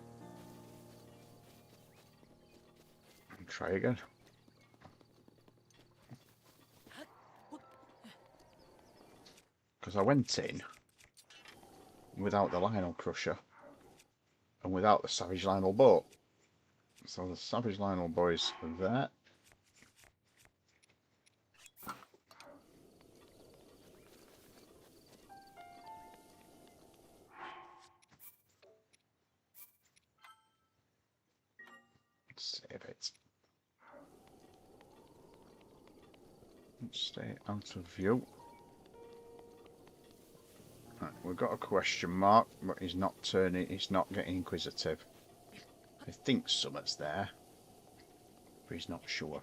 try again. Because I went in without the Lionel Crusher and without the Savage Lionel bow. So the Savage Lionel bow is there. Save it. Let's stay out of view. Right, we've got a question mark, but he's not turning, he's not getting inquisitive. He thinks something's there, but he's not sure.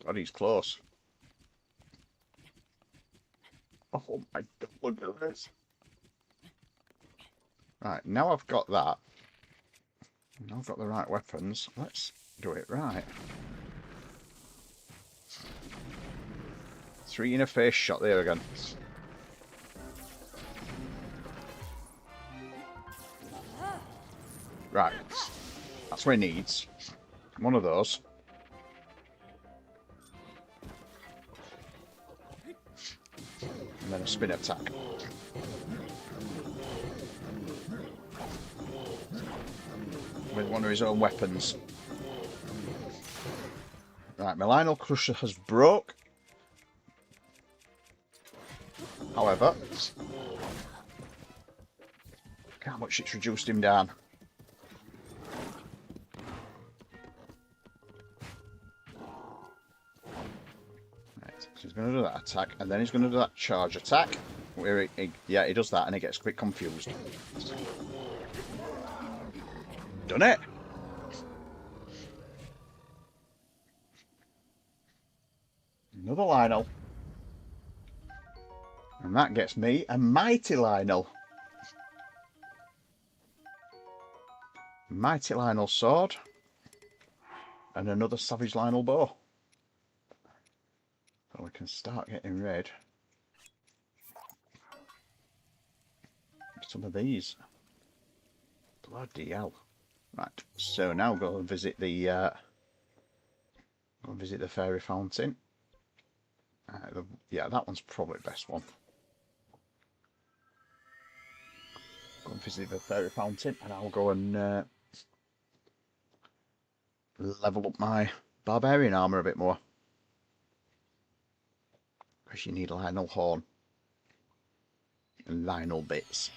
God, he's close. Oh my God, look at this. Right, now I've got that. Now I've got the right weapons. Let's do it right. 3 in a face shot there again. Right. That's what he needs. One of those. And then a spin attack. With one of his own weapons. Right, my Lionel Crusher has broke. However, look how much it's reduced him down. Right, so he's going to do that attack, and then he's going to do that charge attack. Where yeah, he does that, and he gets a bit confused. Done it! Another Lionel. And that gets me a Mighty Lionel. Mighty Lionel sword. And another Savage Lionel bow. So we can start getting rid of some of these. Bloody hell. Right, so now go and visit the fairy fountain. Yeah, that one's probably the best one. Go and visit the fairy fountain, and I'll go and level up my barbarian armour a bit more. Because you need Lionel horn and Lionel bits.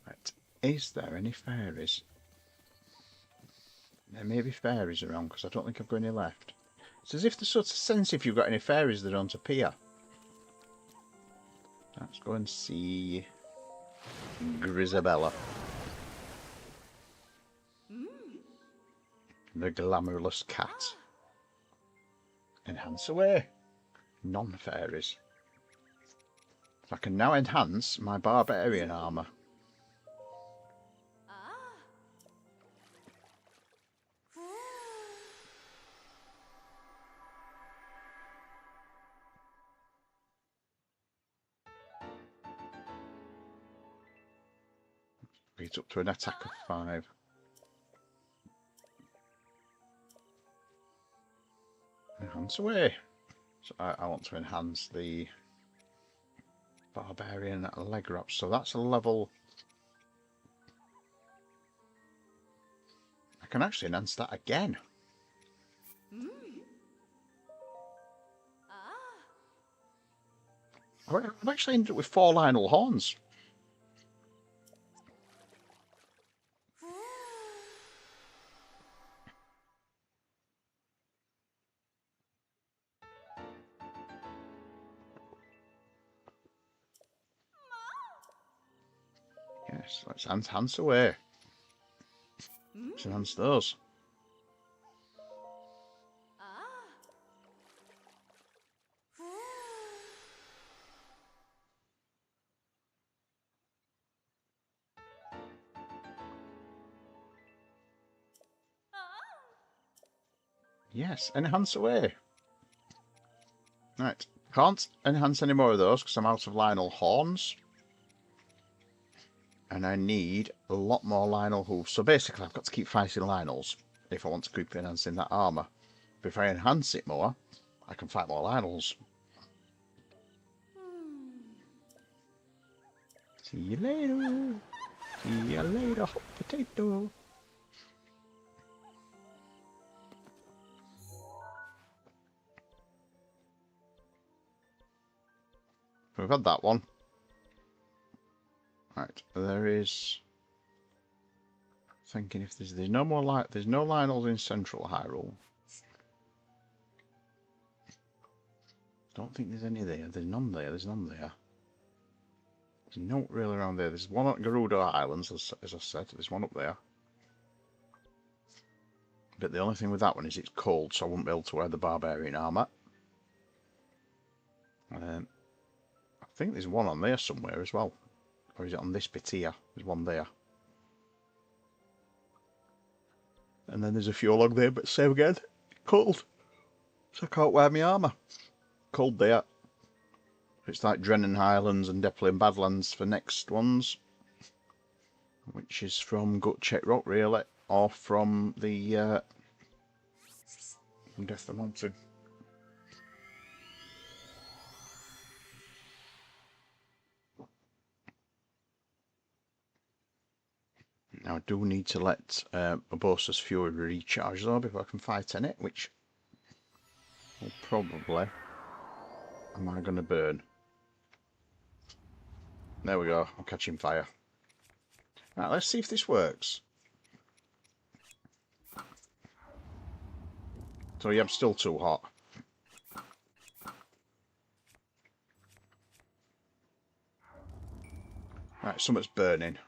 Right, is there any fairies? There may be fairies around because I don't think I've got any left. It's as if the sort of sense if you've got any fairies that don't appear. Let's go and see Grisabella. The glamourless cat. Enhance away. Non-fairies. I can now enhance my barbarian armour. It's up to an attack of 5. Enhance away. So I want to enhance the barbarian leg wraps. So that's a level. I can actually enhance that again. I've actually ended up with 4 Lionel horns. Yes, let's enhance away. Let's enhance those. Yes, enhance away. Right, can't enhance any more of those because I'm out of Lionel horns. And I need a lot more Lionel hooves. So basically I've got to keep fighting Lionels if I want to keep enhancing that armour. But if I enhance it more, I can fight more Lionels. See you later. See you later, hot potato. We've had that one. Right, there is. Thinking if there's no more there's no Lionels in Central Hyrule. Don't think there's any there. There's none there. There's none there. There's no really around there. There's one at Gerudo Islands, as I said. There's one up there. But the only thing with that one is it's cold, so I won't be able to wear the barbarian armour. I think there's one on there somewhere as well. Or is it on this bit here? There's one there. And then there's a few along there, but same again. Cold. So I can't wear my armour. Cold there. It's like Drennan Highlands and Deplin Badlands for next ones. Which is from Gutcheck Rock, really. Or from the from Death the Mountain. Now I do need to let Urbosa's Fury recharge though before I can fight in it, which will probably... Am I going to burn? There we go, I'm catching fire. Right, let's see if this works. So yeah, I'm still too hot. Right, something's burning.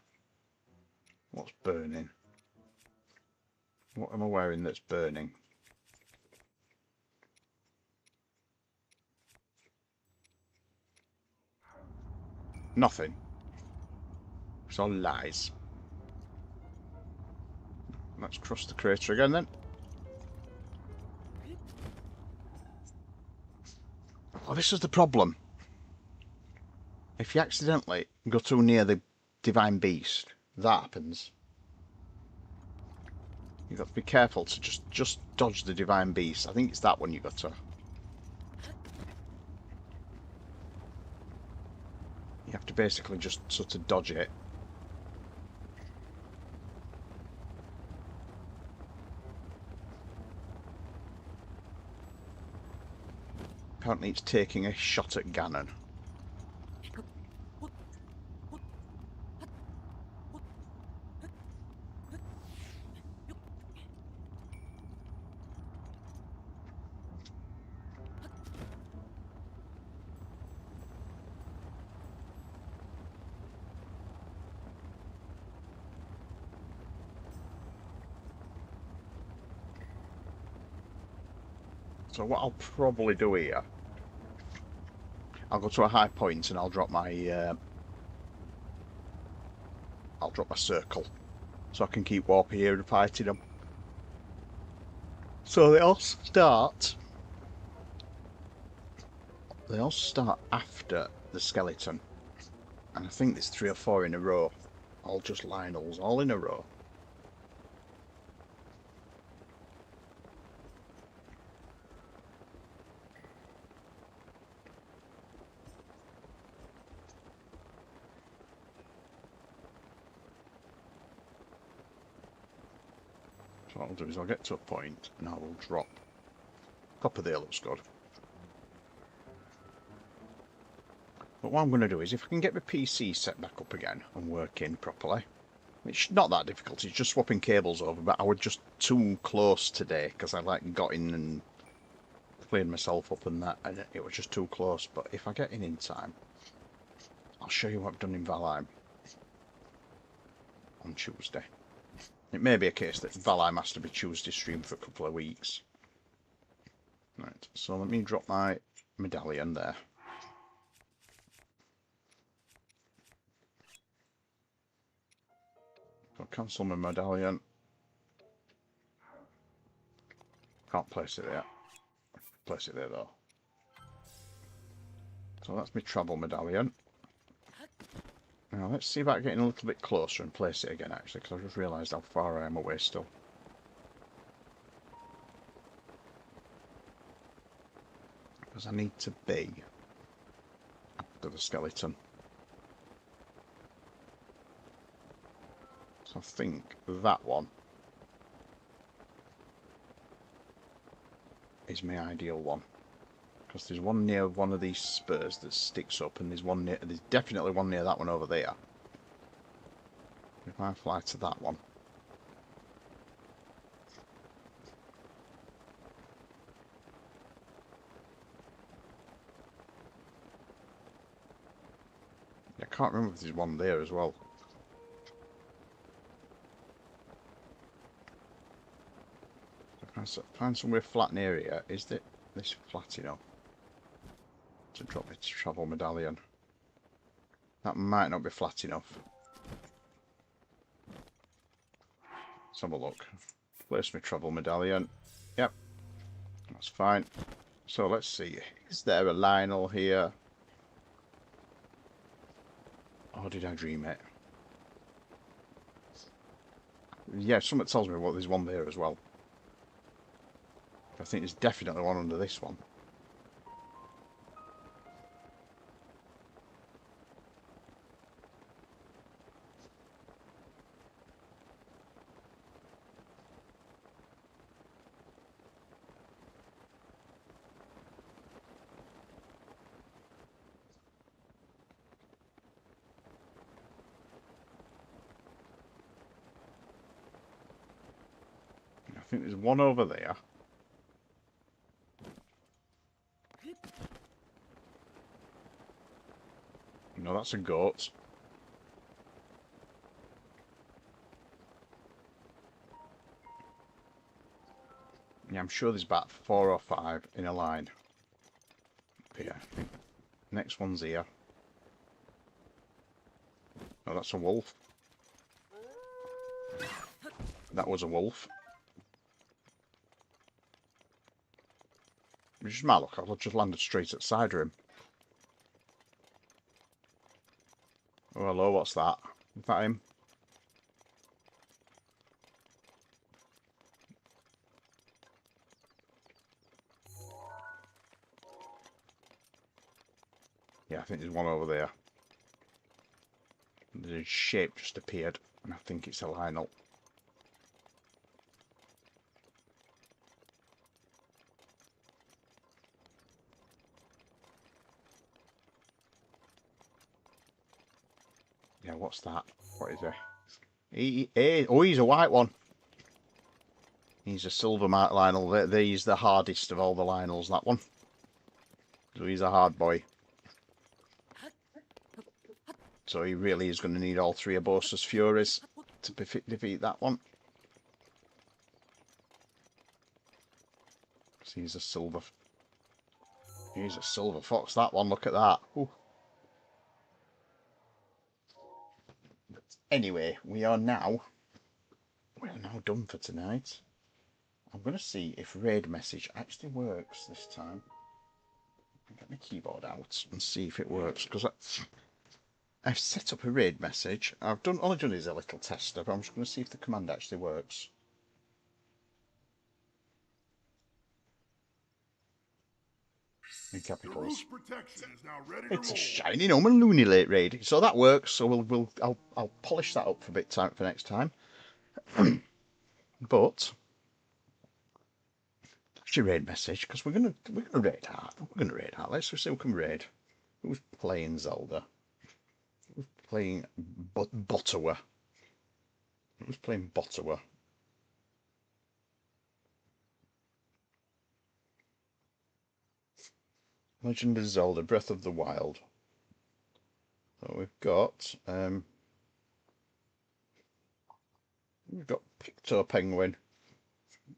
What's burning? What am I wearing that's burning? Nothing. It's all lies. Let's cross the crater again then. Oh, this is the problem. If you accidentally go too near the divine beast, that happens. You've got to be careful to just dodge the divine beast. I think it's that one you got to. You have to basically just sort of dodge it. Apparently it's taking a shot at Ganon. So what I'll probably do here, I'll go to a high point and I'll drop my circle, so I can keep warping here and fighting them. So they all start after the skeleton, and I think there's 3 or 4 in a row, all just Lionels, all in a row. So what I'll do is I'll get to a point and I will drop. Copper there looks good. But what I'm going to do is, if I can get my PC set back up again and working properly, it's not that difficult, it's just swapping cables over, but I was just too close today because I got in and cleared myself up and that, and it was just too close. But if I get in time, I'll show you what I've done in Valheim on Tuesday. It may be a case that Valheim has to be Tuesday stream for a couple of weeks. Right, so let me drop my medallion there. I'll cancel my medallion. Can't place it there. Place it there though. So that's my travel medallion. Now let's see about getting a little bit closer and place it again, actually, because I just realised how far I am away still. Because I need to be after the skeleton. So I think that one is my ideal one. Because there's one near one of these spurs that sticks up, and there's definitely one near that one over there. If I fly to that one. I can't remember if there's one there as well. If I find somewhere flat near here, is this flat enough to drop my travel medallion? That might not be flat enough. Let's have a look. Place my travel medallion. Yep, that's fine. So let's see. Is there a Lionel here? Or did I dream it? Yeah, something tells me there's one there as well. I think there's definitely one under this one. I think there's one over there. No, that's a goat. Yeah, I'm sure there's about 4 or 5 in a line. Up here. Next one's here. Oh, that's a wolf. That was a wolf. Which is my luck. I've just landed straight at the side of him. Oh, hello, what's that? Is that him? Yeah, I think there's one over there. The shape just appeared, and I think it's a Lionel. Yeah, what's that? What is he? Oh, he's a white one. He's a silver mark Lionel. He's the hardest of all the Lionels, that one. So he's a hard boy. So he really is going to need all three of Bosa's Furies to defeat that one. So he's a silver fox, that one. Look at that. Ooh. But anyway, we are now done for tonight. I'm going to see if raid message actually works this time. I'll get my keyboard out and see if it works, because I've set up a raid message. I've only done it as a little tester, but I'm just going to see if the command actually works. In capitals. It's a shining home and loony late raid, so that works. So I'll polish that up for next time. But actually, raid message, because we're gonna raid hard. Let's see who can raid. Who's playing Zelda? Who's playing Bottawa? Who's playing Bottawa? Legend of Zelda: Breath of the Wild. So we've got Picto Penguin.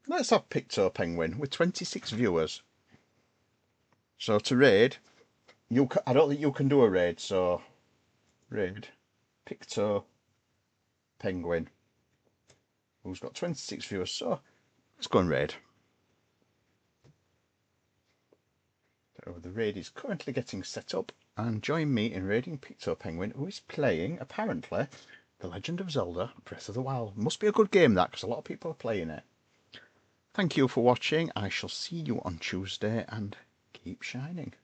Let's have Picto Penguin with 26 viewers. So to raid, I don't think you can do a raid. So raid Picto Penguin, who's got 26 viewers. So let's go and raid. So the raid is currently getting set up, and join me in raiding Picto Penguin, who is playing, apparently, The Legend of Zelda: Breath of the Wild. Must be a good game, that, because a lot of people are playing it. Thank you for watching. I shall see you on Tuesday, and keep shining.